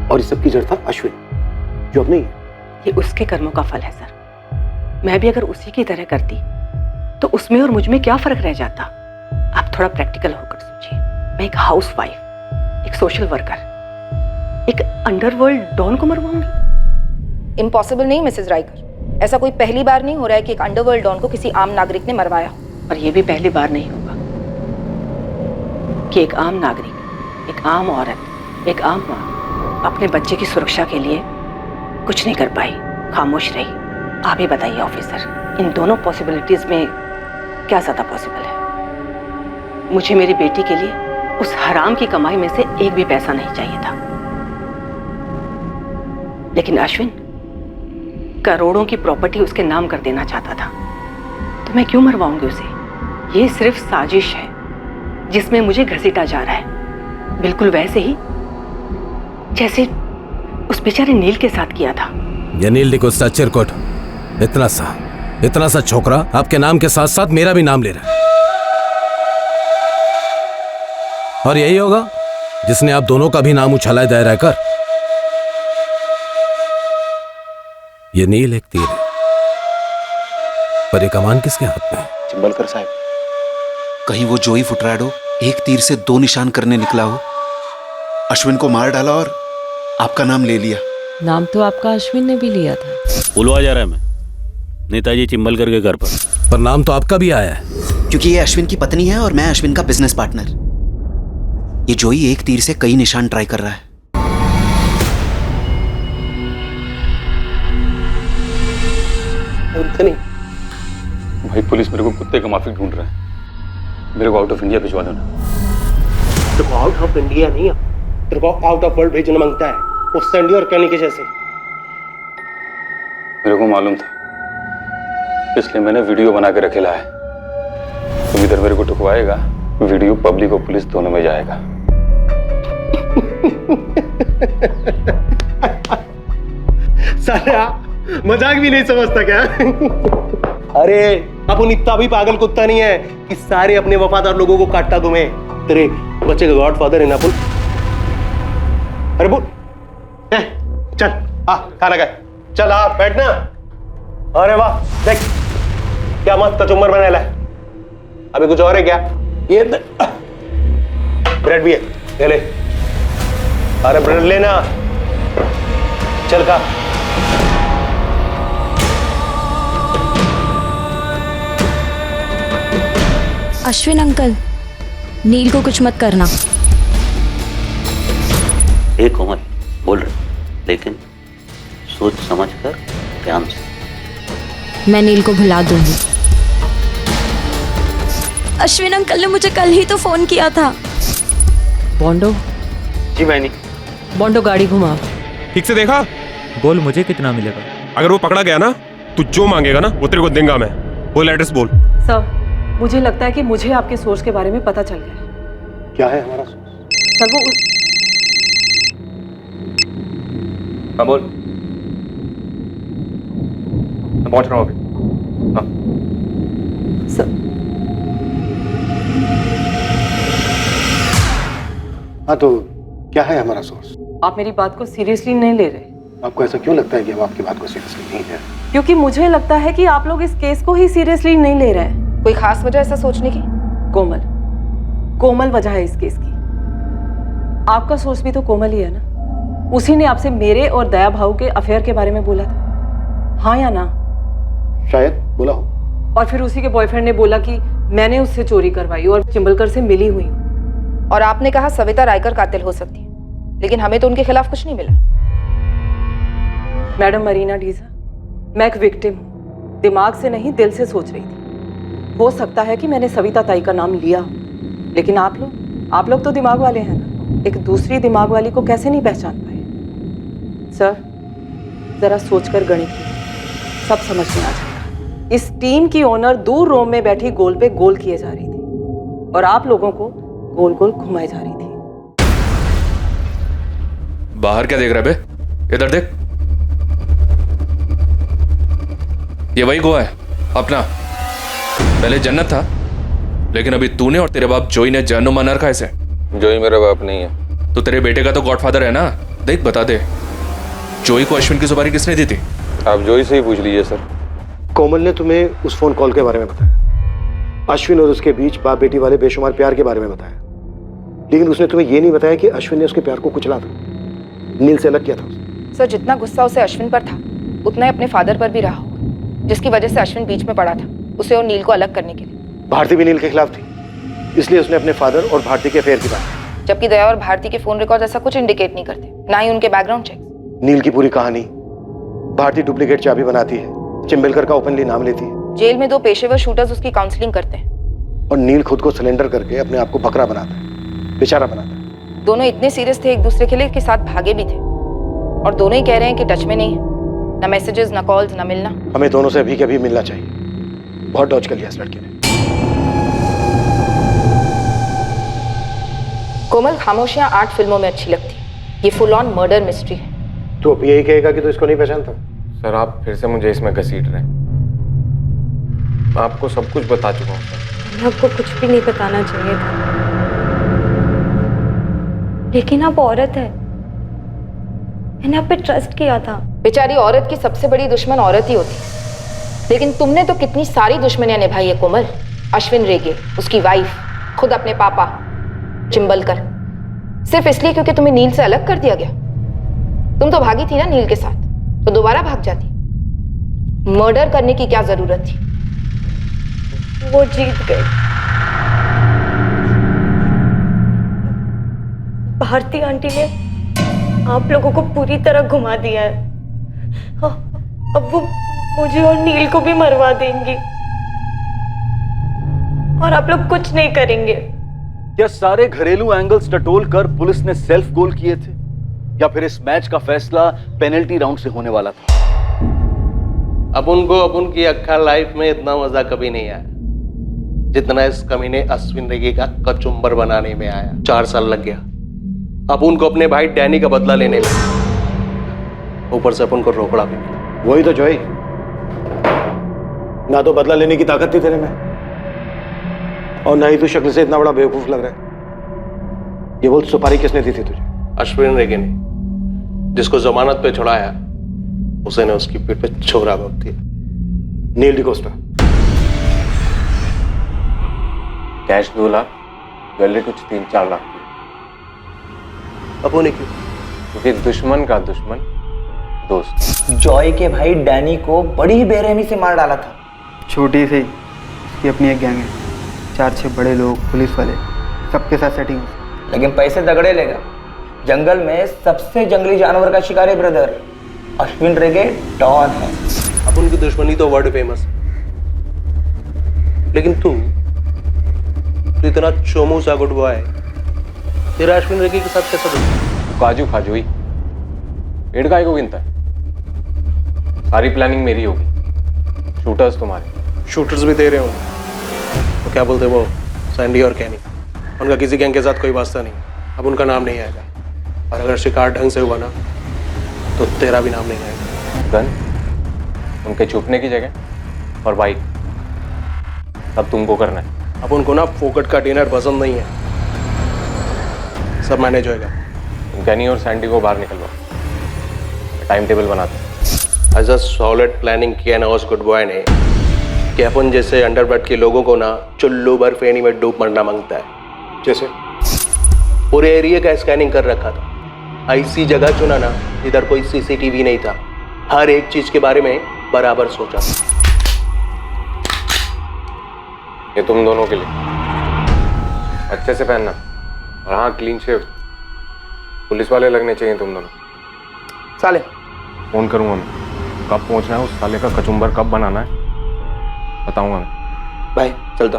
और इस सब की जड़ था अश्विन, जो अब नहीं है। ये उसके कर्मों का फल है सर। मैं भी अगर उसी की तरह करती तो उसमें और मुझ में क्या फर्क रह जाता? आप थोड़ा प्रैक्टिकल होकर सोचिए। मैं एक हाउसवाइफ, एक सोशल वर्कर, एक अंडरवर्ल्ड डॉन को मरवाऊंगी? इम्पॉसिबल नहीं मिसेस राइकर, ऐसा कोई पहली बार नहीं हो रहा है कि एक अंडरवर्ल्ड डॉन को किसी आम नागरिक ने मरवाया। और ये भी पहली बार नहीं होगा कि एक आम नागरिक, एक आम औरत, एक आम माँ अपने बच्चे की सुरक्षा के लिए कुछ नहीं कर पाई, खामोश रही। आप ही बताइए ऑफिसर, इन दोनों पॉसिबिलिटीज में क्या ज्यादा पॉसिबल है? मुझे मेरी बेटी के लिए उस हराम की कमाई में से एक भी पैसा नहीं चाहिए था, लेकिन अश्विन करोड़ों की प्रॉपर्टी उसके नाम कर देना चाहता था। तो मैं क्यों मरवाऊंगी उसे? ये सिर्फ साजिश है जिसमें मुझे घसीटा जा रहा है, बिल्कुल वैसे ही जैसे उस बेचारे नील के साथ किया था। ये नील डिकोस्टा चिरकुट, इतना सा छोकरा आपके नाम के साथ साथ मेरा भी नाम ले रहा है, और यही होगा जिसने आप दोनों का भी नाम उछाला है दया रायकर। ये नील एक तीर है, पर ये कमान किसके हाथ में है? चिंबलकर साहब, कहीं वो जोई फुटराडो एक तीर से 2 निशान करने निकला हो, अश्विन को मार डाला और आपका नाम ले लिया। नाम तो आपका अश्विन ने भी लिया था। बुलवा जा रहा है मैं नेताजी चिंबलकर के घर पर नाम तो आपका भी आया है। क्योंकि ये अश्विन की पत्नी है और मैं अश्विन का बिजनेस पार्टनर। ये जोई एक तीर से कई निशान ट्राई कर रहा है। नहीं भाई, पुलिस मेरे को कुत्ते का माफिक ढूंढ रहा है, मेरे को आउट ऑफ इंडिया भिजवा दो ना। तेरे को आउट ऑफ इंडिया नहीं, तेरे को आउट ऑफ वर्ल्ड भेजना मांगता है, वो सैंडी और कैनी के जैसे। मेरे को मालूम था इसलिए मैंने वीडियो बना के रखेला है। तुम इधर मेरे को टुकवाएगा, वीडियो पब्लिक और पुलिस दोनों में जाएगा। साला मजाक भी नहीं समझता क्या? अरे अपन इतना भी पागल कुत्ता नहीं है कि सारे अपने वफादार लोगों को काटता घूमे। तेरे बच्चे का गॉडफादर है ना अपन। अरे बोल चल खाना खाए, चल बैठना। अरे वाह देख क्या मस्त कचुम्बर बनाया है। अभी कुछ और है क्या? ये ब्रेड भी है, ये ले। अरे ब्रेड लेना, चल खा। अश्विन अंकल, नील को कुछ मत करना। एक कोमल बोल रहे, लेकिन सोच समझ कर ध्यान से। मैं नील को भुला दूंगी। अश्विन अंकल ने मुझे कल ही तो फोन किया था। बॉन्डो। जी मैंने। बॉन्डो गाड़ी घुमा। ठीक से देखा? बोल मुझे कितना मिलेगा? अगर वो पकड़ा गया ना, तू जो मांगेगा ना वो तेरे को देंगे मैं। बोल एड्रेस बोल। सर मुझे लगता है कि मुझे आपके सोर्स के बारे में पता चल गया है। क्या है हमारा सोर्स? सर वो हाँ बोल। मैं पहुंच रहा हूँ अभी। हाँ। हाँ तो क्या है हमारा सोर्स? आप मेरी बात को सीरियसली नहीं ले रहे। आपको ऐसा क्यों लगता है कि हम आपकी बात को सीरियसली नहीं ले रहे? क्योंकि मुझे लगता है कि आप लोग इस केस को ही सीरियसली नहीं ले रहे हैं। कोई खास वजह ऐसा सोचने की? कोमल वजह है इस केस की। आपका सोर्स भी तो कोमल ही है ना। उसी ने आपसे मेरे और दया भाऊ के अफेयर के बारे में बोला था, हाँ या ना? शायद बोला हो। और फिर उसी के बॉयफ्रेंड ने बोला कि मैंने उससे चोरी करवाई और चिंबलकर से मिली हुई हूँ। और आपने कहा सविता रायकर कातिल हो सकती है, लेकिन हमें तो उनके खिलाफ कुछ नहीं मिला। मैडम मरीना डीजा, मैं एक विक्टिम हूँ, दिमाग से नहीं दिल से सोच रही थी। हो सकता है कि मैंने सविता ताई का नाम लिया, लेकिन आप लोग तो दिमाग वाले हैं ना, एक दूसरी दिमाग वाली को कैसे नहीं पहचान पाए? सर जरा सोचकर गणित कीजिए, सब समझ में आ जाएगा। इस टीम की ओनर दूर रोम में बैठी गोल पे गोल किए जा रही थी और आप लोगों को गोल गोल घुमाई जा रही थी। बाहर क्या देख रहा है बे? इधर देख। ये वही गोवा है अपना। पहले जन्नत था, लेकिन अभी तूने और तेरे बाप जोई ने जहन्नुम बना रखा है इसे। जोई मेरा बाप नहीं है। तो तेरे बेटे का तो गॉडफादर है ना। देख बता दे, जोई को अश्विन की सुपारी किसने दी थी? आप जोई से ही पूछ लीजिए सर। कोमल ने तुम्हें उस फोन कॉल के बारे में बताया, अश्विन और उसके बीच बाप बेटी वाले बेशुमार प्यार के बारे में बताया, लेकिन उसने तुम्हें यह नहीं बताया कि अश्विन ने उसके प्यार को कुचला था, नील से अलग किया था उसे। सर जितना गुस्सा उसे अश्विन पर था, उतना ही अपने फादर पर भी रहा होगा, जिसकी वजह से अश्विन बीच में पड़ा था उसे और नील को अलग करने के लिए। भारती भी नील के खिलाफ थी, इसलिए उसने अपने फादर और भारती के अफेयर की बात की। जबकि दया और भारती के फोन रिकॉर्ड ऐसा कुछ इंडिकेट नहीं करते, ना ही उनके बैकग्राउंड चेक। नील की पूरी कहानी, भारती डुप्लीकेट चाबी बनाती है, चिंबलकर का ओपनली नाम लेती है। जेल में 2 पेशेवर शूटर्स उसकी काउंसलिंग करते हैं और नील खुद को सिलेंडर करके अपने आप को बकरा बनाता है, बेचारा बनाता है। दोनों इतने सीरियस थे एक दूसरे के लिए कि साथ भागे भी थे, और दोनों ही कह रहे हैं कि टच में नहीं है, ना मैसेजेस, ना कॉल्स, ना मिलना। हमें दोनों से अभी के अभी मिलना चाहिए। बहुत डॉज कर लिया इस लड़के ने। कोमल, खामोशियां 8 फिल्मों में अच्छी लगती, ये फुल ऑन मर्डर मिस्ट्री है। तू अब यही कहेगा कि तू इसको नहीं पहचानता? सर आप फिर से मुझे इसमें घसीट रहे हैं। मैं आपको सब कुछ बता चुका हूँ सर। आपको कुछ भी नहीं बताना चाहिए था, लेकिन आप औरत है, मैंने आप पे ट्रस्ट किया था। बेचारी औरत की सबसे बड़ी दुश्मन औरत ही होती है, लेकिन तुमने तो कितनी सारी दुश्मनियां निभाई है कोमल। अश्विन रेगे, उसकी वाइफ, खुद अपने पापा चिंबलकर, सिर्फ इसलिए क्योंकि तुम्हें नील से अलग कर दिया गया। तुम तो भागी थी ना नील के साथ, तो दोबारा भाग जाती। मर्डर करने की क्या जरूरत थी? वो जीत गए। भारती आंटी ने आप लोगों को पूरी तरह घुमा दिया है। अब वो मुझे और नील को भी मरवा देंगी और आप लोग कुछ नहीं करेंगे। क्या सारे घरेलू एंगल्स टटोल कर पुलिस ने सेल्फ गोल किए थे, या फिर इस मैच का फैसला पेनल्टी राउंड से होने वाला था? अपन को अपन की अक्खा लाइफ में इतना मजा कभी नहीं आया जितना इस कमीने अश्विन रेगे का कचुम्बर बनाने में आया। 4 साल लग गया अपन को अपने भाई डैनी का बदला लेने में, ऊपर से अपन को रोकड़ा भी मिला। वही तो जॉय, ना तो बदला लेने की ताकत थी तेरे में और ना ही तू शक्ल से इतना बड़ा बेवकूफ लग रहा है। ये बोल सुपारी किसने दी थी तुझे? अश्विन रेगे ने, जिसको जमानत पे छुड़ाया उसे ने उसकी पीठ पे छोरा भोग दिया। नील डिकोस्टा। कैश 2 लाख, ज्वेलरी कुछ 3-4 लाख की। अपू ने क्यों? क्योंकि दुश्मन का दुश्मन दोस्त। जॉय के भाई डैनी को बड़ी ही बेरहमी से मार डाला था। छोटी सी इसकी अपनी एक गैंग है, 4-6 बड़े लोग, पुलिस वाले, सबके साथ सेटिंग है। लेकिन पैसे तगड़े लेगा। जंगल में सबसे जंगली जानवर का शिकार है ब्रदर, अश्विन रेगे डॉन है। अपन की दुश्मनी तो वर्ल्ड फेमस, लेकिन तू इतना चोमू सा गुड बॉय, तेरा अश्विन रेगे के साथ कैसा दोस्त? काजू खाजू ही पेड़ काय को गिनता है। सारी प्लानिंग मेरी होगी, शूटर्स तुम्हारे। शूटर्स भी तेरे होंगे तो क्या बोलते वो सैंडी और कैनी, उनका किसी गैंग के साथ कोई वास्ता नहीं, अब उनका नाम नहीं आएगा। और अगर शिकार ढंग से हुआ ना तो तेरा भी नाम नहीं आएगा। गन, उनके छुपने की जगह और बाइक, सब तुमको करना है। अब उनको ना फोकट का डिनर पसंद नहीं है, सब मैनेज होएगा। गनी और सैंडी को बाहर निकलवाओ, टाइम टेबल बनाते हैं। एज अ सॉलिड प्लानिंग किया ना उस गुड बॉय ने कि अपन जैसे अंडरवर्ल्ड के लोगों को ना चुल्लू बर्फेनी में डूब मरना मांगता है। जैसे पूरे एरिया का स्कैनिंग कर रखा था, ऐसी जगह चुना ना इधर कोई सीसीटीवी नहीं था, हर एक चीज के बारे में बराबर सोचा। ये तुम दोनों के लिए, अच्छे से पहनना और हाँ क्लीन शेव। पुलिस वाले लगने चाहिए तुम दोनों। साले फोन करूंगा मैं, कब पहुंचना है, उस साले का कचुम्बर कब बनाना है बताऊंगा मैं। भाई चलता।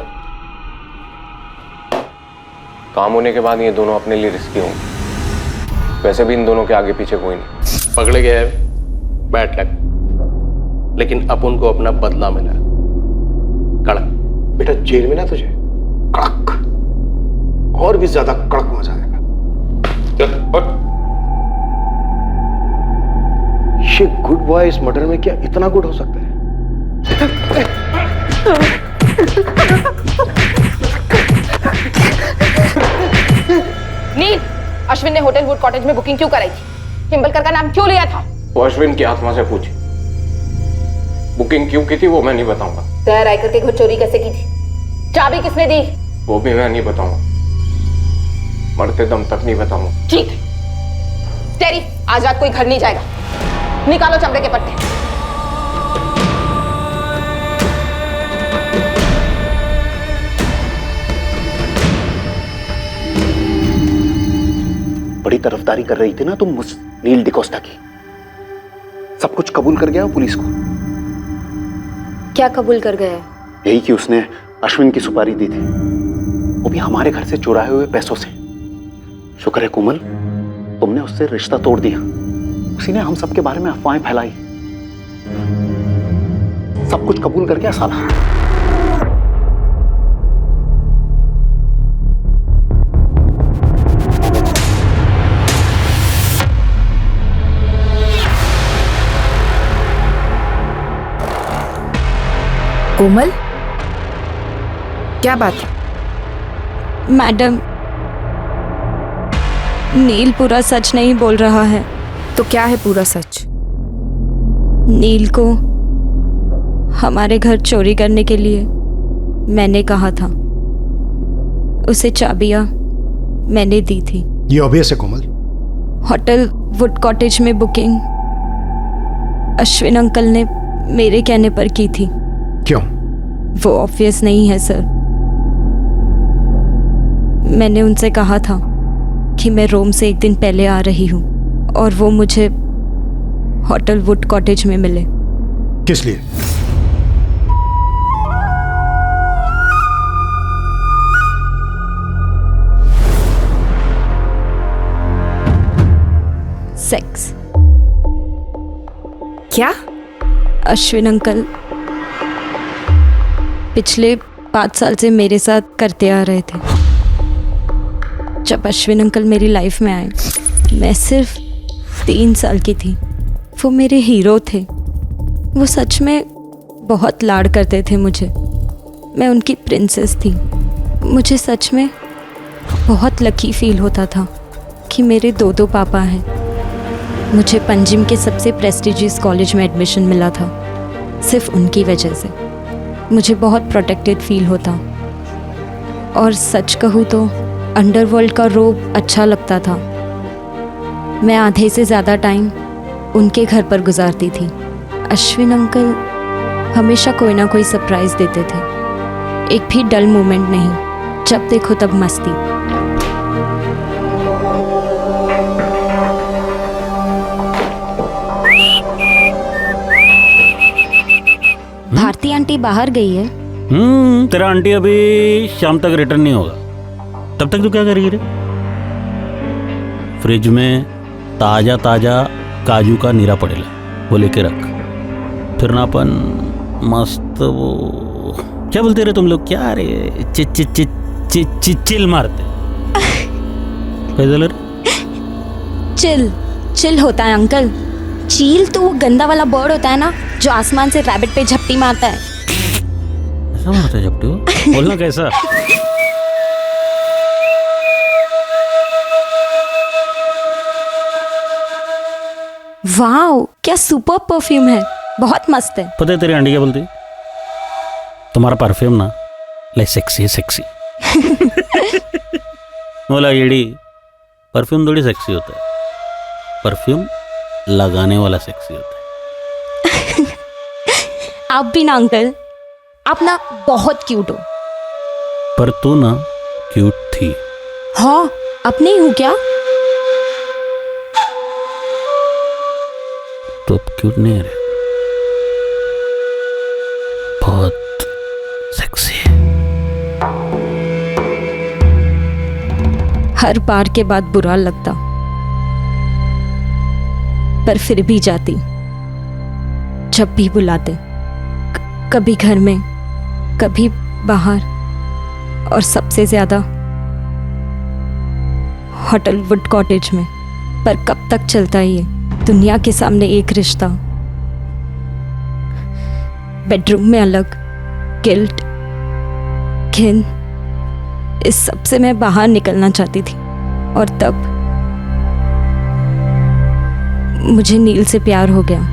काम होने के बाद ये दोनों अपने लिए रिस्की होंगे, वैसे भी इन दोनों के आगे पीछे कोई नहीं। पकड़े गए बैड लक, लेकिन अपन को अपना बदला मिला। कड़क बेटा, जेल में ना तुझे कड़क और भी ज्यादा कड़क मजा आएगा। चल उठ। ये गुड बॉय इस मर्डर में क्या इतना गुड हो सकता है? नील, अश्विन ने होटल वुड कॉटेज में बुकिंग क्यों कराई थी? चिंबलकर का नाम क्यों लिया था? वो अश्विन की आत्मा से पूछी, बुकिंग क्यों की थी वो मैं नहीं बताऊंगा। तय रायकर के घर चोरी कैसे की थी? चाबी किसने दी? वो भी मैं नहीं बताऊंगा, मरते दम तक नहीं बताऊंगा। ठीक है, तेरी आज रात कोई घर नहीं जाएगा, निकालो चमड़े के पट्टे। बड़ी तरफदारी कर रही थी ना तुम उस नील डिकोस्टा की, सब कुछ कबूल कर गया पुलिस को। क्या कबूल कर गया? यही कि उसने अश्विन की सुपारी दी थी, वो भी हमारे घर से चुराए हुए पैसों से। शुक्र है कोमल, तुमने उससे रिश्ता तोड़ दिया, उसी ने हम सबके बारे में अफवाहें फैलाई। सब कुछ कबूल कर गया साला। कोमल, क्या बात है? मैडम, नील पूरा सच नहीं बोल रहा है। तो क्या है पूरा सच? नील को हमारे घर चोरी करने के लिए मैंने कहा था, उसे चाबियां मैंने दी थी। ये ऑब्वियस है कोमल। होटल वुड कॉटेज में बुकिंग अश्विन अंकल ने मेरे कहने पर की थी। क्यों? वो ऑब्वियस नहीं है सर। मैंने उनसे कहा था कि मैं रोम से एक दिन पहले आ रही हूँ और वो मुझे होटल वुड कॉटेज में मिले। किस लिए? सेक्स। क्या? अश्विन अंकल पिछले 5 साल से मेरे साथ करते आ रहे थे। जब अश्विन अंकल मेरी लाइफ में आए, मैं सिर्फ 3 साल की थी। वो मेरे हीरो थे। वो सच में बहुत लाड करते थे मुझे। मैं उनकी प्रिंसेस थी। मुझे सच में बहुत लकी फील होता था कि मेरे 2 पापा हैं। मुझे पंजिम के सबसे प्रेस्टिजियस कॉलेज में एडमिशन मिला था सिर्फ उनकी वजह से। मुझे बहुत प्रोटेक्टेड फील होता। और सच कहूँ तो अंडरवर्ल्ड का रोब अच्छा लगता था। मैं आधे से ज़्यादा टाइम उनके घर पर गुजारती थी। अश्विन अंकल हमेशा कोई ना कोई सरप्राइज़ देते थे। एक भी डल मोमेंट नहीं, जब देखो तब मस्ती। भारती आंटी बाहर गई है। तेरा आंटी अभी शाम तक रिटर्न नहीं होगा। तब तक तू क्या करेगी रे? फ्रिज में ताजा ताजा काजू का नीरा पड़ेला, वो लेके रख। फिर ना अपन मस्त वो क्या बोलते रे तुम लोग, क्या रे चिल मारते कैसे? चिल चिल होता है अंकल। चील तो वो गंदा वाला बर्ड होता है ना, जो आसमान से रैबिट पे झपटी मारता है। ऐसा मारता है झपटी? बोलना कैसा? वाओ, क्या सुपर परफ्यूम है, बहुत मस्त है। पता है तेरी आंटी क्या बोलती है? तुम्हारा परफ्यूम ना लाइक सेक्सी है, सेक्सी। बोला येड़ी, परफ्यूम थोड़ी सेक्सी होता है, परफ्यूम लगाने वाला सेक्सी होता है। आप भी ना अंकल, आप ना बहुत क्यूट हो। पर तू ना क्यूट थी। हाँ, अब नहीं हूँ क्या? तो अब क्यूट नहीं है रे, बहुत सेक्सी है। हर बार के बाद बुरा लगता, पर फिर भी जाती जब भी बुलाते। कभी घर में, कभी बाहर, और सबसे ज्यादा होटल वुड कॉटेज में। पर कब तक चलता है ये दुनिया के सामने एक रिश्ता? बेडरूम में अलग, गिल्ट, घिन, इस सब से मैं बाहर निकलना चाहती थी। और तब मुझे नील से प्यार हो गया।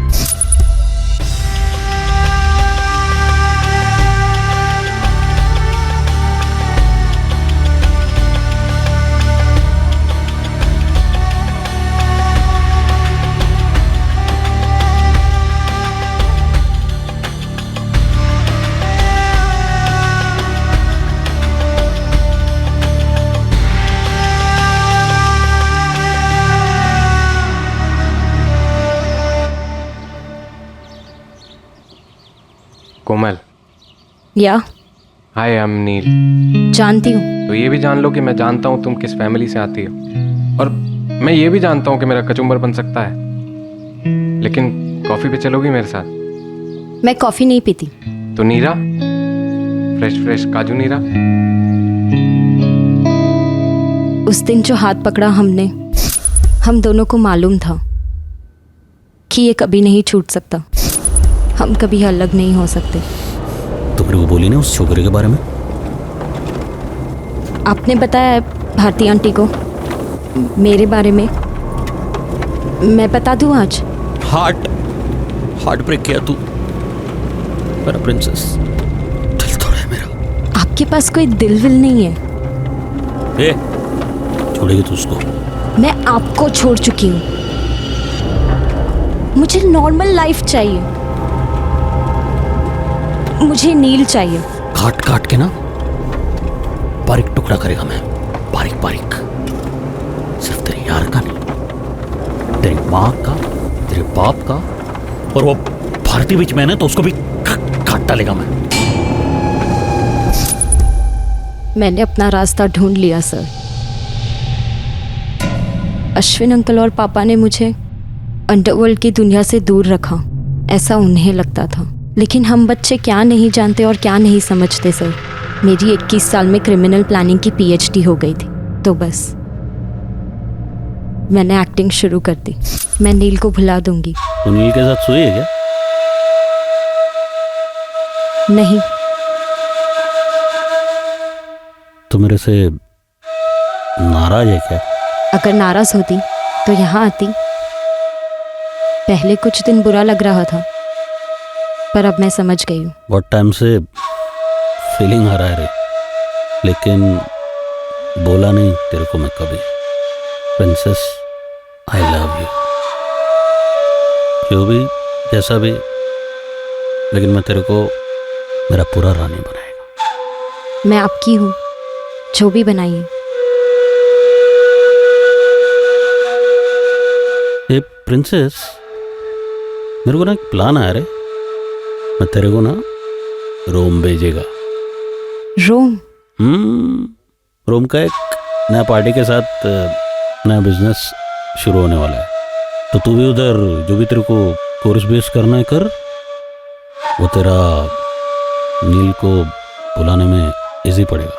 कोमल, या हाय, आई एम नील। जानती हूँ। तो ये भी जान लो कि मैं जानता हूँ तुम किस फैमिली से आती हो, और मैं ये भी जानता हूँ कि मेरा कचुम्बर बन सकता है। लेकिन कॉफी पे चलोगी मेरे साथ? मैं कॉफी नहीं पीती। तो नीरा, फ्रेश फ्रेश काजू नीरा। उस दिन जो हाथ पकड़ा हमने, हम दोनों को मालूम था कि ये कभी नहीं छूट सकता। हम कभी अलग नहीं हो सकते। तो फिर वो बोली ना उस छोकरे के बारे में? आपने बताया भारती आंटी को मेरे बारे में। मैं बता दूं आज? हार्ट ब्रेक किया तू मेरा प्रिंसेस। दिल तोड़ा है मेरा। आपके पास कोई दिल विल नहीं है? ए, छोड़ेगी तू उसको? मैं आपको छोड़ चुकी हूँ। मुझे नॉर्मल लाइफ चाहिए। मुझे नील चाहिए। काट काट के ना बारीक टुकड़ा करेगा मैं, बारीक बारीक। सिर्फ तेरे यार का नहीं, तेरी माँ का, तेरे बाप का, और वो भारती बीच में है ना, तो उसको भी काट डालेगा मैं। मैंने अपना रास्ता ढूंढ लिया सर। अश्विन अंकल और पापा ने मुझे अंडरवर्ल्ड की दुनिया से दूर रखा। ऐसा उन्हें लगता था, लेकिन हम बच्चे क्या नहीं जानते और क्या नहीं समझते सर। मेरी 21 साल में क्रिमिनल प्लानिंग की PhD हो गई थी, तो बस मैंने एक्टिंग शुरू कर दी। मैं नील को भुला दूंगी। तो नील के साथ सोई है क्या? नहीं। तो मेरे से नाराज है क्या? अगर नाराज होती तो यहाँ आती। पहले कुछ दिन बुरा लग रहा था, पर अब मैं समझ गई हूँ। बहुत टाइम से फीलिंग आ रहा है रे, लेकिन बोला नहीं तेरे को मैं कभी। Princess, I love you. जो भी जैसा भी, लेकिन मैं तेरे को मेरा पूरा रानी बनाएगा। मैं आपकी हूँ, जो भी बनाइए। ए प्रिंसेस, मेरे को ना एक प्लान आया रे। मैं तेरे को ना रोम भेजेगा। रोम? रोम का एक नया पार्टी के साथ नया बिजनेस शुरू होने वाला है। तो तू भी उधर जो भी तेरे को कोर्स बेस करना है कर। वो तेरा नील को बुलाने में इजी पड़ेगा।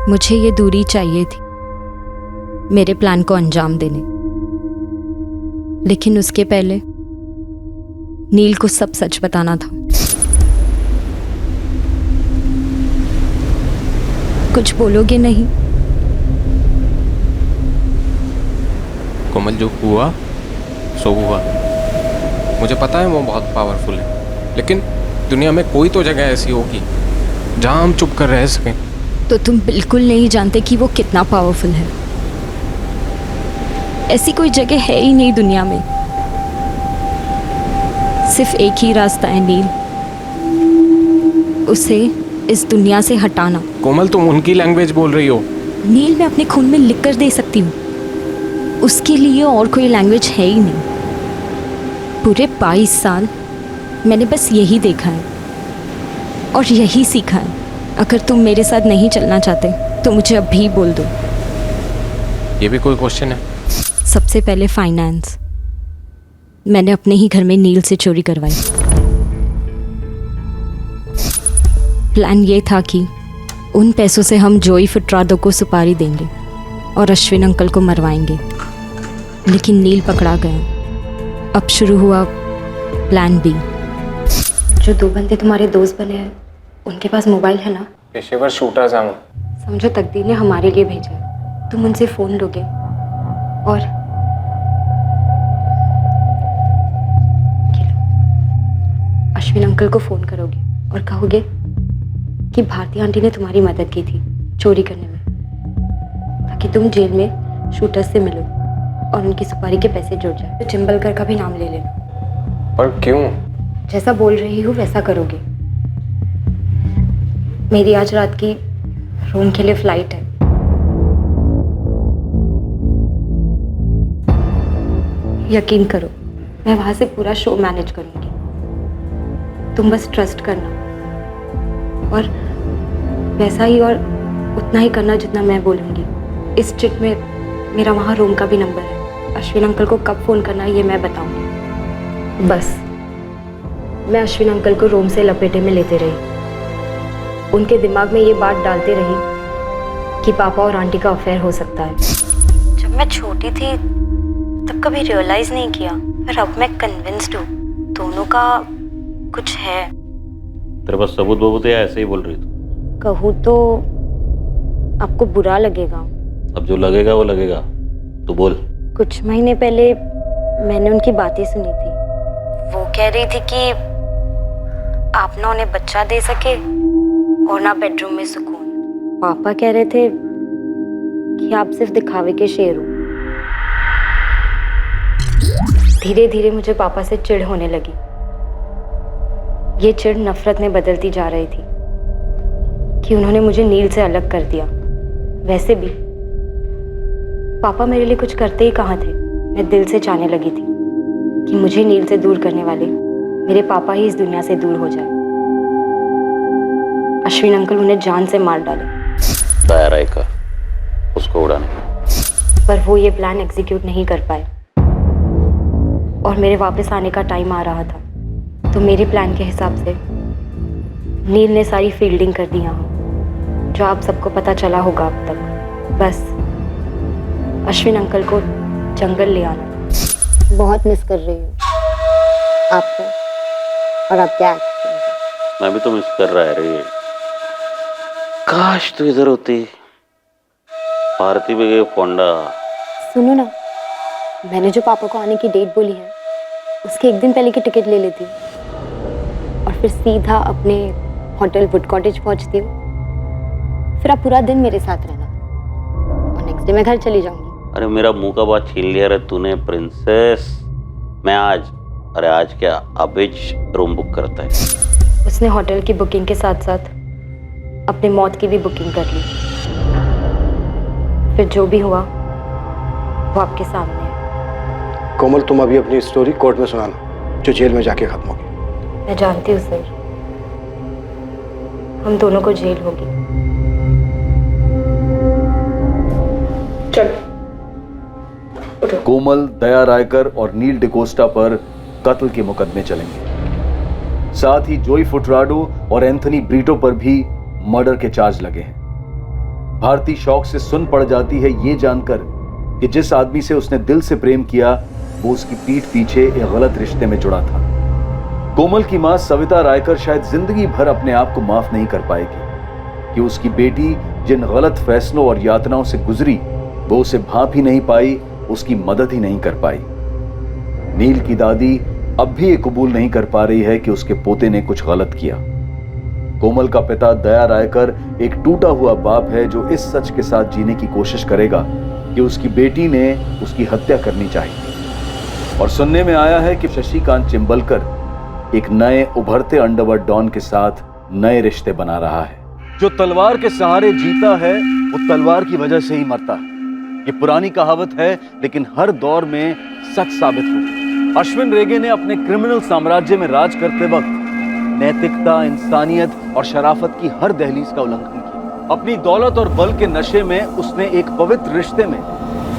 मुझे ये दूरी चाहिए थी मेरे प्लान को अंजाम देने, लेकिन उसके पहले नील को सब सच बताना था। कुछ बोलोगे नहीं? कोमल, जो हुआ सो हुआ। मुझे पता है वो बहुत पावरफुल है, लेकिन दुनिया में कोई तो जगह ऐसी होगी जहां हम चुप कर रह सकें। तो तुम बिल्कुल नहीं जानते कि वो कितना पावरफुल है। ऐसी कोई जगह है ही नहीं दुनिया में। सिर्फ एक ही रास्ता है नील, उसे इस दुनिया से हटाना। कोमल, तुम उनकी लैंग्वेज बोल रही हो। नील मैं अपने खून में लिख कर दे सकती हूँ, उसके लिए और कोई लैंग्वेज है ही नहीं। पूरे 22 साल मैंने बस यही देखा है और यही सीखा है। अगर तुम मेरे साथ नहीं चलना चाहते तो मुझे अभी बोल दो। ये भी कोई क्वेश्चन है? सबसे पहले फाइनेंस। मैंने अपने ही घर में नील से चोरी करवाई। प्लान ये था कि उन पैसों से हम जोई फुटरादो को सुपारी देंगे और अश्विन अंकल को मरवाएंगे, लेकिन नील पकड़ा गया। अब शुरू हुआ प्लान बी। जो 2 बंदे तुम्हारे दोस्त बने हैं, उनके पास मोबाइल है ना? पेशेवर शूटर्स हैं वो। समझो तकदीर ने हमारे लिए भेजा है। तुम उनसे फोन लोगे और अश्विन अंकल को फोन करोगे और कहोगे कि भारती आंटी ने तुम्हारी मदद की थी चोरी करने में, ताकि तुम जेल में शूटर्स से मिलो और उनकी सुपारी के पैसे जुड़ जाए। तो चिंबलकर का भी नाम ले लेना। पर क्यों? जैसा बोल रही हूँ वैसा करोगे। मेरी आज रात की रोम के लिए फ्लाइट है। यकीन करो, मैं वहां से पूरा शो मैनेज करूंगी। तुम बस ट्रस्ट करना और वैसा ही और उतना ही करना जितना मैं बोलूंगी। इस चिट में मेरा वहां रोम का भी नंबर है। अश्विन अंकल को कब फोन करना है ये मैं बताऊंगी। बस मैं अश्विन अंकल को रोम से लपेटे में लेते रही, उनके दिमाग में ये बात डालते रही कि पापा और आंटी का अफेयर हो सकता है। जब मैं छोटी थी तब कभी रियलाइज नहीं किया, पर अब मैं कन्विंस्ड हूँ दोनों का कुछ है। तेरे पास सबूत बबूत या ऐसे ही बोल रही तू? कहूँ तो आपको बुरा लगेगा। अब जो लगेगा वो लगेगा, तू बोल। कुछ महीने पहले मैंने उनकी बातें सुनी थी। वो कह रही थी कि आप ना उन्हें बच्चा दे सके और ना बेडरूम में सुकून। पापा कह रहे थे कि आप सिर्फ दिखावे के शेर हो। धीरे धीरे मुझे पापा से चिढ़ होने लगी। ये चिढ़ नफरत में बदलती जा रही थी कि उन्होंने मुझे नील से अलग कर दिया। वैसे भी पापा मेरे लिए कुछ करते ही कहाँ थे। मैं दिल से चाहने लगी थी कि मुझे नील से दूर करने वाले मेरे पापा ही इस दुनिया से दूर हो जाए। अश्विन अंकल उन्हें जान से मार डाले। तैयार का उसको उड़ाने, पर वो ये प्लान एग्जीक्यूट नहीं कर पाए और मेरे वापस आने का टाइम आ रहा था, तो मेरे प्लान के हिसाब से नील ने सारी फील्डिंग कर दी यहाँ, जो आप सबको पता चला होगा अब तक। बस अश्विन अंकल को जंगल ले आना। बहुत मिस कर रही हूँ आपको और आपके एक्टिंग। मैं भी तो मिस कर रहा है रे। काश तू इधर होती। भारती भी गई फोंडा। सुनो ना, मैंने जो पापा को आने की डेट बोली है उसके एक दिन पहले की टिकट ले लेती हूँ और फिर सीधा अपने होटल वुड कॉटेज पहुँचती हूँ। फिर आप पूरा दिन मेरे साथ रहना और नेक्स्ट डे मैं घर चली जाऊंगी। अरे मेरा मुंह का बात छीन लिया रे तूने प्रिंसेस। मैं आज, अरे आज क्या, अभी रूम बुक करता है। उसने होटल की बुकिंग के साथ साथ अपनी मौत की भी बुकिंग कर ली। फिर जो भी हुआ वो आपके सामने है। कोमल, तुम अभी अपनी स्टोरी कोर्ट में सुनाना, जो जेल में जाके खत्म होगी। मैं जानती हूँ सर, हम दोनों को जेल होगी। चलो। कोमल, दया रायकर और नील डिकोस्टा पर कत्ल के मुकदमे चलेंगे। साथ ही जोई फुटराडो और एंथनी ब्रीटो पर भी मर्डर के चार्ज लगे हैं। भारती शौक से सुन पड़ जाती है ये जानकर कि जिस आदमी से उसने दिल से प्रेम किया वो उसकी पीठ पीछे एक गलत रिश्ते में जुड़ा था। कोमल की मां सविता रायकर शायद जिंदगी भर अपने आप को माफ नहीं कर पाएगी कि उसकी बेटी जिन गलत फैसलों और यातनाओं से गुजरी वो उसे भांप ही नहीं पाई, उसकी मदद ही नहीं कर पाई। नील की दादी अब भी ये कबूल नहीं कर पा रही है कि उसके पोते ने कुछ गलत किया। कोमल का पिता दया रायकर एक टूटा हुआ बाप है जो इस सच के साथ जीने की कोशिश करेगा कि उसकी बेटी ने उसकी हत्या करनी चाहिए। और सुनने में आया है कि शशिकांत चिंबलकर एक नए उभरते अंडरवर्ल्ड डॉन के साथ नए रिश्ते बना रहा है। जो तलवार के सहारे जीता है वो तलवार की वजह से ही मरता है। ये पुरानी कहावत है, लेकिन हर दौर में सच साबित हो। अश्विन रेगे ने अपने क्रिमिनल साम्राज्य में राज करते वक्त नैतिकता, इंसानियत और शराफत की हर दहलीज का उल्लंघन किया। अपनी दौलत और बल के नशे में उसने एक पवित्र रिश्ते में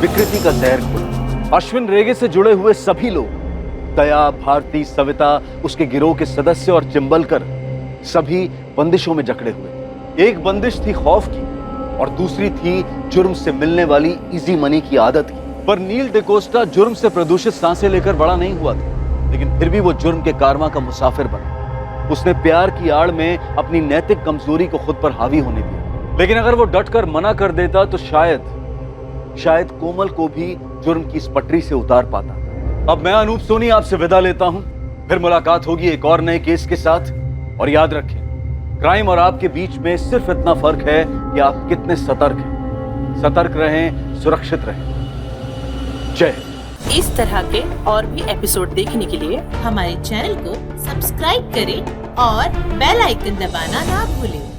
विकृति का जहर घोला। अश्विन रेगे से जुड़े हुए सभी लोग, दया, भारती, सविता, उसके गिरोह के सदस्य और चिंबलकर, सभी बंदिशों में जकड़े हुए। एक बंदिश थी खौफ की और दूसरी थी जुर्म से मिलने वाली इजी मनी की आदत की। पर नील डिकोस्टा जुर्म से प्रदूषित सांसें लेकर बड़ा नहीं हुआ था, लेकिन फिर भी वो जुर्म के कारवां का मुसाफिर बना। उसने प्यार की आड़ में अपनी नैतिक कमजोरी को खुद पर हावी होने दिया। लेकिन अगर वो डटकर मना कर देता तो शायद कोमल को भी जुर्म की इस पटरी से उतार पाता। अब मैं अनूप सोनी आपसे विदा लेता हूं। फिर मुलाकात होगी एक और नए केस के साथ। और याद रखें, क्राइम और आपके बीच में सिर्फ इतना फर्क है कि आप कितने सतर्क हैं। सतर्क रहें, सुरक्षित रहें। जय। इस तरह के और भी एपिसोड देखने के लिए हमारे चैनल को सब्सक्राइब करें और बेल आइकन दबाना ना भूलें।